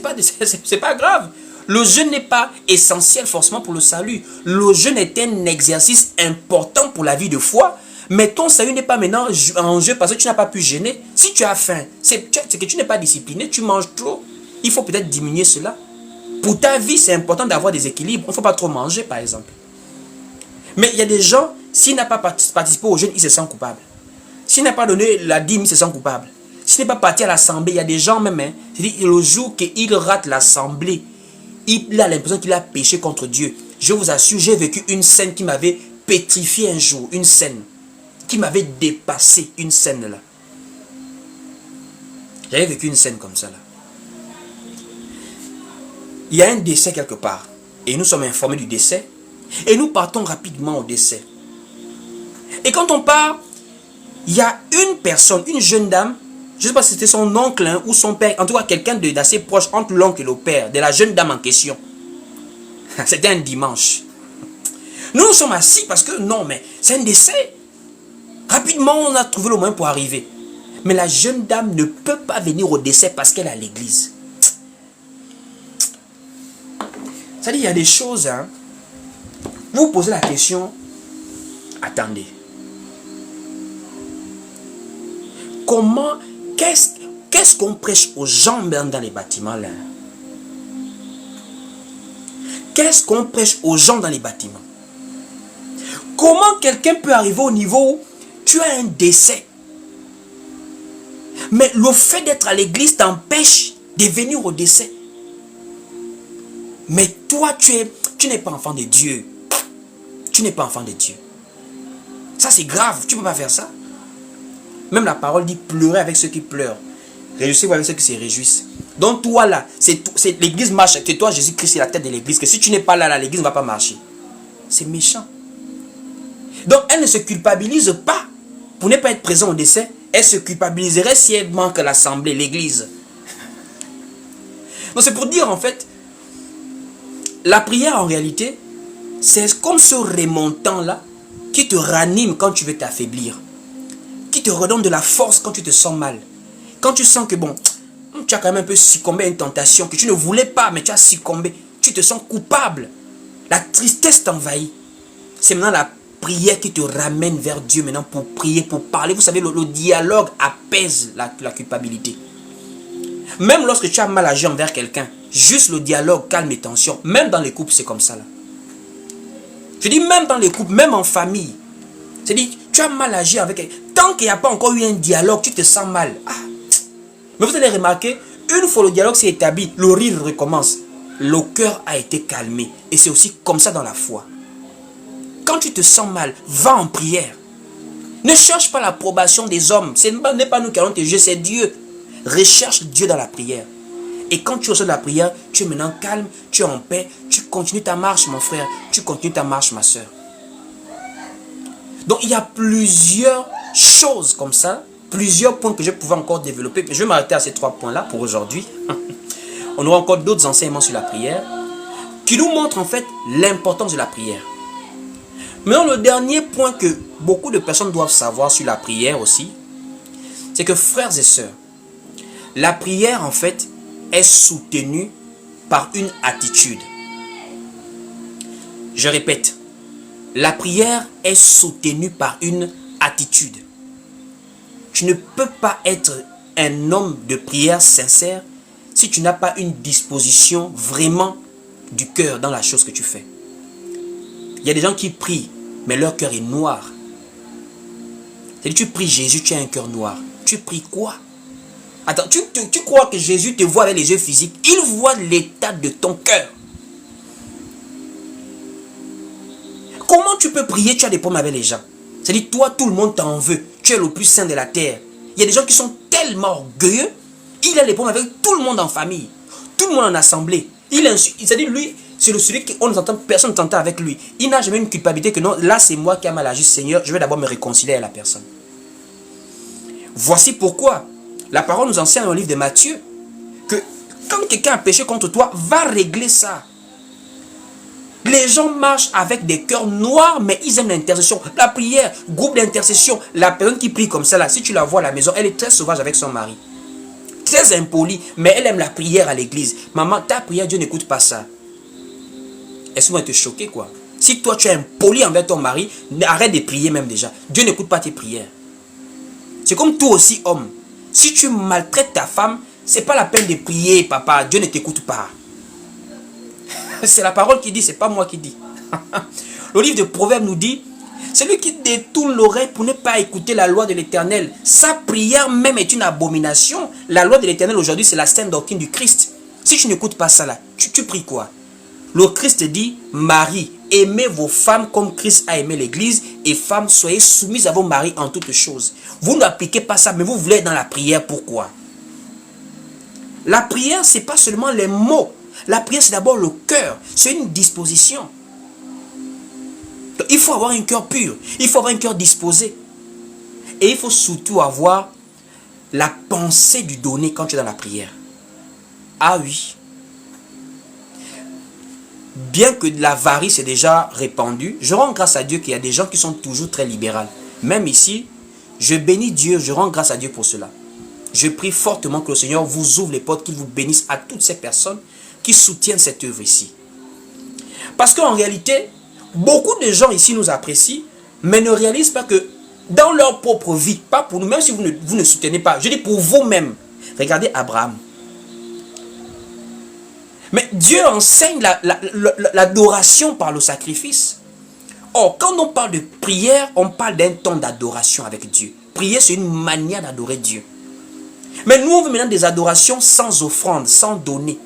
pas grave. Le jeûne n'est pas essentiel forcément pour le salut. Le jeûne est un exercice important pour la vie de foi. Mais ton salut n'est pas maintenant en jeu parce que tu n'as pas pu jeûner. Si tu as faim, c'est que tu n'es pas discipliné, tu manges trop. Il faut peut-être diminuer cela. Pour ta vie, c'est important d'avoir des équilibres. Il ne faut pas trop manger, par exemple. Mais il y a des gens, s'il n'a pas participé au jeûne, il se sent coupable. S'il n'a pas donné la dîme, il se sent coupable. S'il n'est pas parti à l'assemblée, il y a des gens même, c'est-à-dire le jour qu'il rate l'assemblée, il a l'impression qu'il a péché contre Dieu. Je vous assure, j'ai vécu une scène qui m'avait pétrifié un jour, une scène qui m'avait dépassé, une scène là. J'avais vécu une scène comme ça là. Il y a un décès quelque part et nous sommes informés du décès et nous partons rapidement au décès. Et quand on part, il y a une personne, une jeune dame, je ne sais pas si c'était son oncle hein, ou son père, en tout cas quelqu'un d'assez proche entre l'oncle et le père de la jeune dame en question. C'était un dimanche. Nous sommes assis parce que non, mais c'est un décès. Rapidement, on a trouvé le moyen pour arriver. Mais la jeune dame ne peut pas venir au décès parce qu'elle est à l'église. C'est-à-dire, il y a des choses, hein. Vous posez la question, attendez. Comment, qu'est-ce qu'on prêche aux gens dans les bâtiments là? Qu'est-ce qu'on prêche aux gens dans les bâtiments? Comment quelqu'un peut arriver au niveau où tu as un décès, mais le fait d'être à l'église t'empêche de venir au décès? Mais toi, tu n'es pas enfant de Dieu. Tu n'es pas enfant de Dieu. Ça, c'est grave. Tu ne peux pas faire ça. Même la parole dit pleurer avec ceux qui pleurent. Réjouissez-vous avec ceux qui se réjouissent. Donc toi là, c'est l'église marche. C'est toi, Jésus-Christ, c'est la tête de l'église. Que si tu n'es pas là, l'église ne va pas marcher. C'est méchant. Donc elle ne se culpabilise pas pour ne pas être présent au décès. Elle se culpabiliserait si elle manque l'assemblée, l'église. Donc c'est pour dire en fait, la prière en réalité, c'est comme ce remontant là qui te ranime quand tu veux t'affaiblir. Qui te redonne de la force quand tu te sens mal. Quand tu sens que bon, tu as quand même un peu succombé à une tentation que tu ne voulais pas, mais tu as succombé. Tu te sens coupable. La tristesse t'envahit. C'est maintenant la prière qui te ramène vers Dieu maintenant pour prier, pour parler. Vous savez, le dialogue apaise la culpabilité. Même lorsque tu as mal agi envers quelqu'un, juste le dialogue calme les tensions. Même dans les couples, c'est comme ça là. Je dis même dans les couples, même en famille. C'est-à-dire, tu as mal agi avec quelqu'un. Tant qu'il n'y a pas encore eu un dialogue, tu te sens mal. Ah. Mais vous allez remarquer, une fois le dialogue s'est établi, le rire recommence. Le cœur a été calmé. Et c'est aussi comme ça dans la foi. Quand tu te sens mal, va en prière. Ne cherche pas l'approbation des hommes. Ce n'est pas nous qui allons te juger, c'est Dieu. Recherche Dieu dans la prière. Et quand tu reçois de la prière, tu es maintenant calme, tu es en paix, tu continues ta marche, mon frère. Tu continues ta marche, ma soeur. Donc il y a plusieurs choses comme ça, plusieurs points que je pouvais encore développer. Mais je vais m'arrêter à ces 3 points-là pour aujourd'hui. On aura encore d'autres enseignements sur la prière qui nous montrent en fait l'importance de la prière. Maintenant, le dernier point que beaucoup de personnes doivent savoir sur la prière aussi, c'est que frères et sœurs, la prière en fait est soutenue par une attitude. Je répète, la prière est soutenue par une attitude. tu ne peux pas être un homme de prière sincère si tu n'as pas une disposition vraiment du cœur dans la chose que tu fais. Il y a des gens qui prient, mais leur cœur est noir. C'est-à-dire, tu pries Jésus, tu as un cœur noir. Tu pries quoi? Attends, tu crois que Jésus te voit avec les yeux physiques? Il voit l'état de ton cœur. Comment tu peux prier? Tu as des problèmes avec les gens. C'est-à-dire, toi, tout le monde t'en veut. Tu es le plus saint de la terre. Il y a des gens qui sont tellement orgueilleux. Il a des problèmes avec tout le monde en famille. Tout le monde en assemblée. C'est-à-dire, lui, c'est celui qu'on nous entend, personne ne t'entend avec lui. Il n'a jamais une culpabilité que non, là, c'est moi qui ai mal agi, Seigneur. Je vais d'abord me réconcilier à la personne. Voici pourquoi la parole nous enseigne dans le livre de Matthieu que quand quelqu'un a péché contre toi, va régler ça. Les gens marchent avec des cœurs noirs, mais ils aiment l'intercession. La prière, groupe d'intercession. La personne qui prie comme ça, là, si tu la vois à la maison, elle est très sauvage avec son mari. Très impolie, mais elle aime la prière à l'église. Maman, ta prière, Dieu n'écoute pas ça. Est-ce qu'on va te choquer, quoi? Si toi, tu es impoli envers ton mari, arrête de prier même déjà. Dieu n'écoute pas tes prières. C'est comme toi aussi, homme. Si tu maltraites ta femme, c'est pas la peine de prier, papa. Dieu ne t'écoute pas. C'est la parole qui dit, c'est pas moi qui dis. Le livre de Proverbes nous dit, celui qui détourne l'oreille pour ne pas écouter la loi de l'Éternel, sa prière même est une abomination. La loi de l'Éternel aujourd'hui, c'est la sainte doctrine du Christ. Si tu n'écoutes pas ça là, tu pries quoi? Le Christ dit, Marie, aimez vos femmes comme Christ a aimé l'église, et femmes, soyez soumises à vos maris en toutes choses. Vous n'appliquez pas ça, mais vous voulez être dans la prière, pourquoi? La prière, c'est pas seulement les mots. La prière, c'est d'abord le cœur. C'est une disposition. Donc, il faut avoir un cœur pur. Il faut avoir un cœur disposé. Et il faut surtout avoir la pensée du donner quand tu es dans la prière. Ah oui. Bien que l'avarice est déjà répandue, je rends grâce à Dieu qu'il y a des gens qui sont toujours très libéraux. Même ici, je bénis Dieu, je rends grâce à Dieu pour cela. Je prie fortement que le Seigneur vous ouvre les portes, qu'il vous bénisse à toutes ces personnes qui soutiennent cette œuvre ici. Parce qu'en réalité, beaucoup de gens ici nous apprécient, mais ne réalisent pas que dans leur propre vie, pas pour nous, même si vous ne soutenez pas, je dis pour vous-même. Regardez Abraham. Mais Dieu enseigne l'adoration par le sacrifice. Or, quand on parle de prière, on parle d'un temps d'adoration avec Dieu. Prier, c'est une manière d'adorer Dieu. Mais nous, on veut maintenant des adorations sans offrande, sans donner.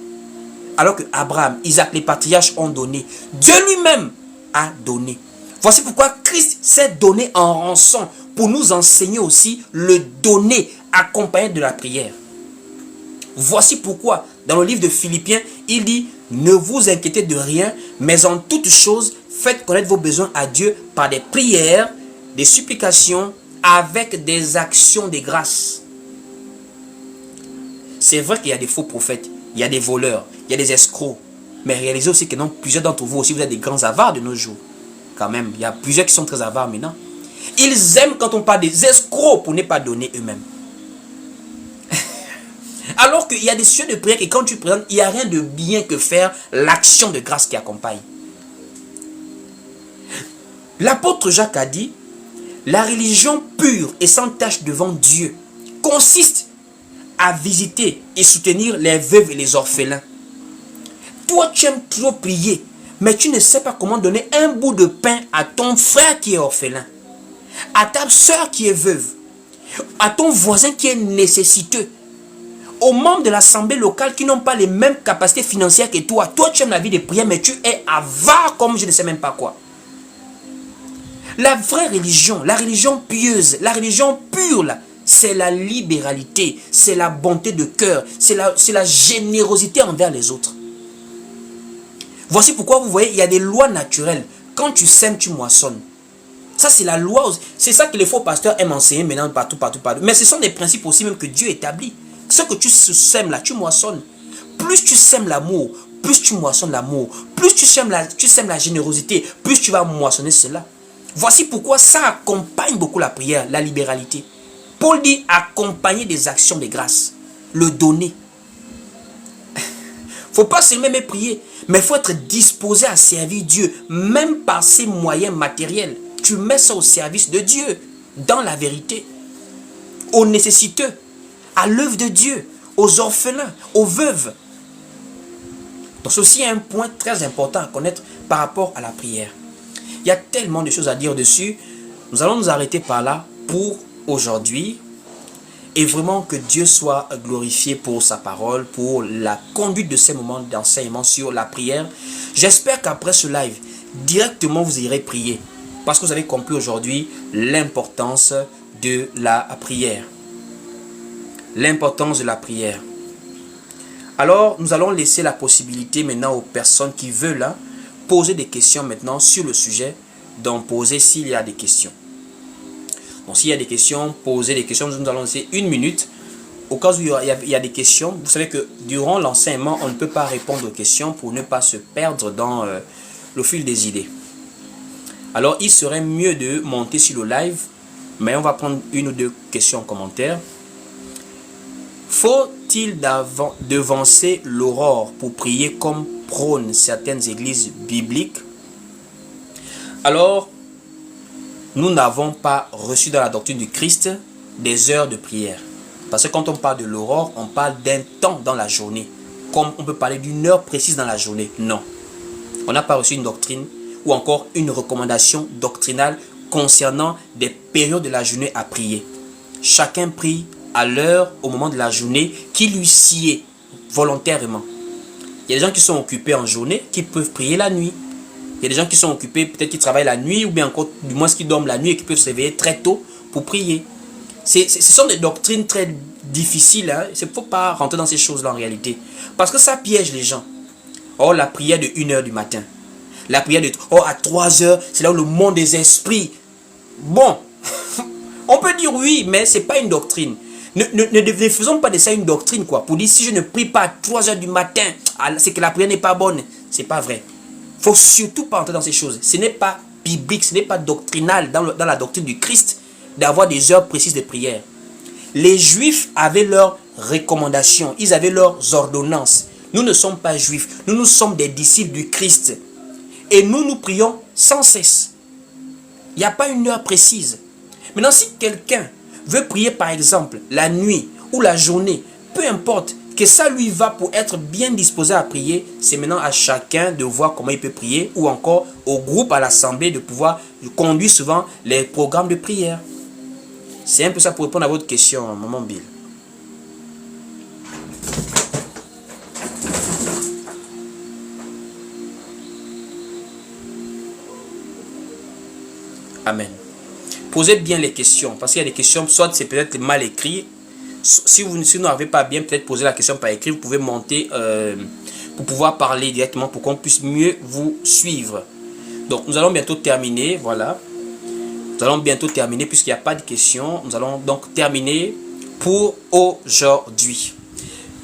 Alors que Abraham, Isaac, les patriarches ont donné. Dieu lui-même a donné. Voici pourquoi Christ s'est donné en rançon pour nous enseigner aussi le donner accompagné de la prière. Voici pourquoi dans le livre de Philippiens, il dit « Ne vous inquiétez de rien, mais en toutes choses, faites connaître vos besoins à Dieu par des prières, des supplications, avec des actions de grâce. » C'est vrai qu'il y a des faux prophètes, il y a des voleurs, il y a des escrocs. Mais réalisez aussi que non, plusieurs d'entre vous aussi, vous êtes des grands avares de nos jours. Quand même, il y a plusieurs qui sont très avares maintenant. Ils aiment quand on parle des escrocs pour ne pas donner eux-mêmes. Alors qu'il y a des sujets de prière et quand tu présentes, il n'y a rien de bien que faire l'action de grâce qui accompagne. L'apôtre Jacques a dit, la religion pure et sans tache devant Dieu consiste à visiter et soutenir les veuves et les orphelins. Toi, tu aimes trop prier, mais tu ne sais pas comment donner un bout de pain à ton frère qui est orphelin, à ta soeur qui est veuve, à ton voisin qui est nécessiteux, aux membres de l'assemblée locale qui n'ont pas les mêmes capacités financières que toi. Toi, tu aimes la vie de prière, mais tu es avare comme je ne sais même pas quoi. La vraie religion, la religion pieuse, la religion pure, là, c'est la libéralité, c'est la bonté de cœur, c'est la générosité envers les autres. Voici pourquoi vous voyez, il y a des lois naturelles. Quand tu sèmes, tu moissonnes. Ça, c'est la loi. C'est ça que les faux pasteurs aiment enseigner maintenant partout. Mais ce sont des principes aussi même que Dieu établit. Ce que tu sèmes là, tu moissonnes. Plus tu sèmes l'amour, plus tu moissonnes l'amour. Plus tu sèmes la générosité, plus tu vas moissonner cela. Voici pourquoi ça accompagne beaucoup la prière, la libéralité. Paul dit accompagner des actions de grâce. Le donner. Faut pas seulement prier, mais il faut être disposé à servir Dieu, même par ses moyens matériels. Tu mets ça au service de Dieu, dans la vérité. aux nécessiteux, à l'œuvre de Dieu, aux orphelins, aux veuves. Donc c'est aussi un point très important à connaître par rapport à la prière. Il y a tellement de choses à dire dessus. Nous allons nous arrêter par là pour aujourd'hui. Et vraiment que Dieu soit glorifié pour sa parole, pour la conduite de ces moments d'enseignement sur la prière. J'espère qu'après ce live, directement vous irez prier. Parce que vous avez compris aujourd'hui l'importance de la prière. L'importance de la prière. Alors, nous allons laisser la possibilité maintenant aux personnes qui veulent poser des questions maintenant sur le sujet, d'en poser s'il y a des questions. Donc, s'il y a des questions, posez des questions. Nous allons laisser 1 minute. Au cas où il y a des questions, vous savez que durant l'enseignement, on ne peut pas répondre aux questions pour ne pas se perdre dans le fil des idées. Alors, il serait mieux de monter sur le live, mais on va prendre 1 ou 2 questions en commentaire. Faut-il devancer l'aurore pour prier comme prônent certaines églises bibliques? Alors, nous n'avons pas reçu dans la doctrine du Christ des heures de prière. Parce que quand on parle de l'aurore, on parle d'un temps dans la journée. Comme on peut parler d'une heure précise dans la journée. Non. On n'a pas reçu une doctrine ou encore une recommandation doctrinale concernant des périodes de la journée à prier. Chacun prie à l'heure, au moment de la journée, qui lui sied volontairement. Il y a des gens qui sont occupés en journée, qui peuvent prier la nuit. Il y a des gens qui sont occupés, peut-être qui travaillent la nuit, ou bien encore, du moins, qui dorment la nuit et qui peuvent se réveiller très tôt pour prier. Ce sont des doctrines très difficiles. Il ne faut pas rentrer dans ces choses-là en réalité. Parce que ça piège les gens. Oh, la prière de 1h du matin. La prière de... Oh, à 3h, c'est là où le monde des esprits... Bon, on peut dire oui, mais ce n'est pas une doctrine. Ne faisons pas de ça une doctrine, quoi. Pour dire, si je ne prie pas à 3h du matin, c'est que la prière n'est pas bonne. Ce n'est pas vrai. Il ne faut surtout pas entrer dans ces choses. Ce n'est pas biblique, ce n'est pas doctrinal dans la doctrine du Christ d'avoir des heures précises de prière. Les Juifs avaient leurs recommandations, ils avaient leurs ordonnances. Nous ne sommes pas Juifs, nous sommes des disciples du Christ. Et nous prions sans cesse. Il n'y a pas une heure précise. Maintenant, si quelqu'un veut prier par exemple la nuit ou la journée, peu importe, que ça lui va pour être bien disposé à prier, c'est maintenant à chacun de voir comment il peut prier ou encore au groupe, à l'assemblée de pouvoir conduire souvent les programmes de prière. C'est un peu ça pour répondre à votre question, Maman Bill. Amen. Posez bien les questions, parce qu'il y a des questions, soit c'est peut-être mal écrit. Si vous n'avez pas bien peut-être posé la question par écrit, vous pouvez monter pour pouvoir parler directement, pour qu'on puisse mieux vous suivre. Donc, nous allons bientôt terminer, voilà. Nous allons bientôt terminer, puisqu'il n'y a pas de questions. Nous allons donc terminer pour aujourd'hui.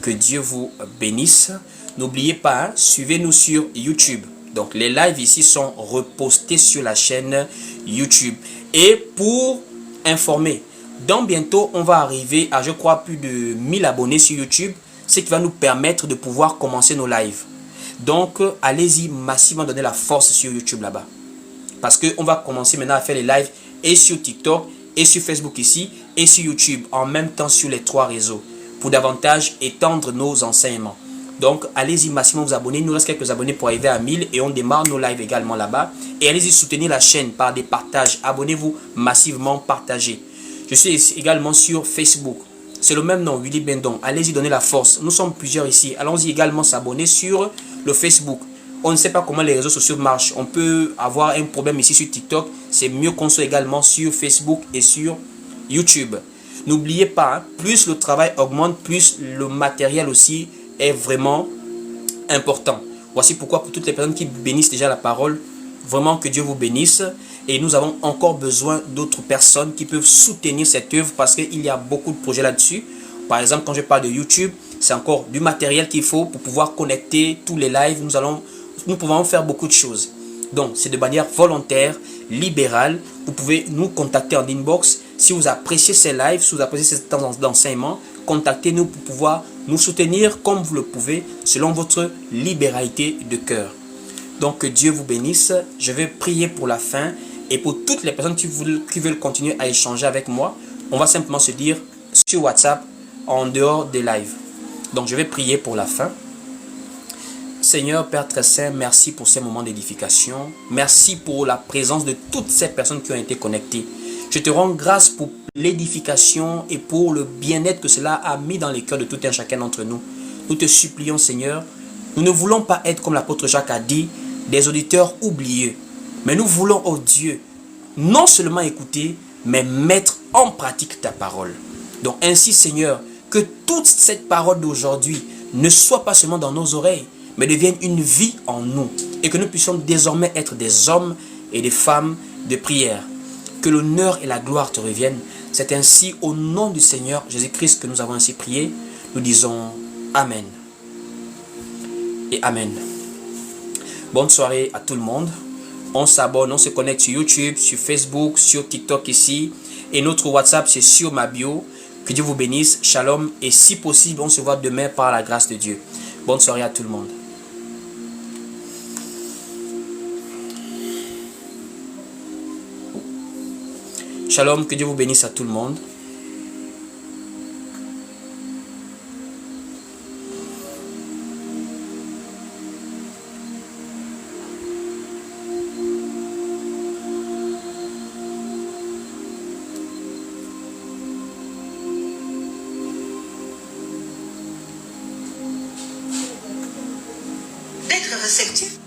Que Dieu vous bénisse. N'oubliez pas, suivez-nous sur YouTube. Donc, les lives ici sont repostés sur la chaîne YouTube. Et pour informer, dans bientôt, on va arriver à, je crois, plus de 1000 abonnés sur YouTube, ce qui va nous permettre de pouvoir commencer nos lives. Donc, allez-y massivement donner la force sur YouTube là-bas. Parce qu'on va commencer maintenant à faire les lives et sur TikTok, et sur Facebook ici, et sur YouTube, en même temps sur les 3 réseaux, pour davantage étendre nos enseignements. Donc, allez-y massivement vous abonner. Il nous reste quelques abonnés pour arriver à 1000 et on démarre nos lives également là-bas. Et allez-y soutenir la chaîne par des partages. Abonnez-vous massivement, partagez. Je suis également sur Facebook. C'est le même nom, Willy Bendon. Allez-y donner la force. Nous sommes plusieurs ici. Allons-y également s'abonner sur le Facebook. On ne sait pas comment les réseaux sociaux marchent. On peut avoir un problème ici sur TikTok. C'est mieux qu'on soit également sur Facebook et sur YouTube. N'oubliez pas, plus le travail augmente, plus le matériel aussi est vraiment important. Voici pourquoi pour toutes les personnes qui bénissent déjà la parole, vraiment que Dieu vous bénisse. Et nous avons encore besoin d'autres personnes qui peuvent soutenir cette œuvre parce qu'il y a beaucoup de projets là-dessus. Par exemple, quand je parle de YouTube, c'est encore du matériel qu'il faut pour pouvoir connecter tous les lives. Nous pouvons faire beaucoup de choses. Donc, c'est de manière volontaire, libérale. Vous pouvez nous contacter en inbox. Si vous appréciez ces lives, si vous appréciez ces temps d'enseignement, contactez-nous pour pouvoir nous soutenir comme vous le pouvez, selon votre libéralité de cœur. Donc, que Dieu vous bénisse. Je vais prier pour la fin. Et pour toutes les personnes qui veulent continuer à échanger avec moi, on va simplement se dire sur WhatsApp en dehors des lives. Donc je vais prier pour la fin. Seigneur Père très saint, merci pour ces moments d'édification. Merci pour la présence de toutes ces personnes qui ont été connectées. Je te rends grâce pour l'édification et pour le bien-être que cela a mis dans les cœurs de tout un chacun d'entre nous. Nous te supplions, Seigneur. Nous ne voulons pas être, comme l'apôtre Jacques a dit, des auditeurs oubliés. Mais nous voulons, oh Dieu, non seulement écouter, mais mettre en pratique ta parole. Donc ainsi, Seigneur, que toute cette parole d'aujourd'hui ne soit pas seulement dans nos oreilles, mais devienne une vie en nous. Et que nous puissions désormais être des hommes et des femmes de prière. Que l'honneur et la gloire te reviennent. C'est ainsi au nom du Seigneur Jésus-Christ que nous avons ainsi prié. Nous disons Amen. Et Amen. Bonne soirée à tout le monde. On s'abonne, on se connecte sur YouTube, sur Facebook, sur TikTok ici. Et notre WhatsApp, c'est sur ma bio. Que Dieu vous bénisse. Shalom. Et si possible, on se voit demain par la grâce de Dieu. Bonne soirée à tout le monde. Shalom, que Dieu vous bénisse à tout le monde. D'être réceptif.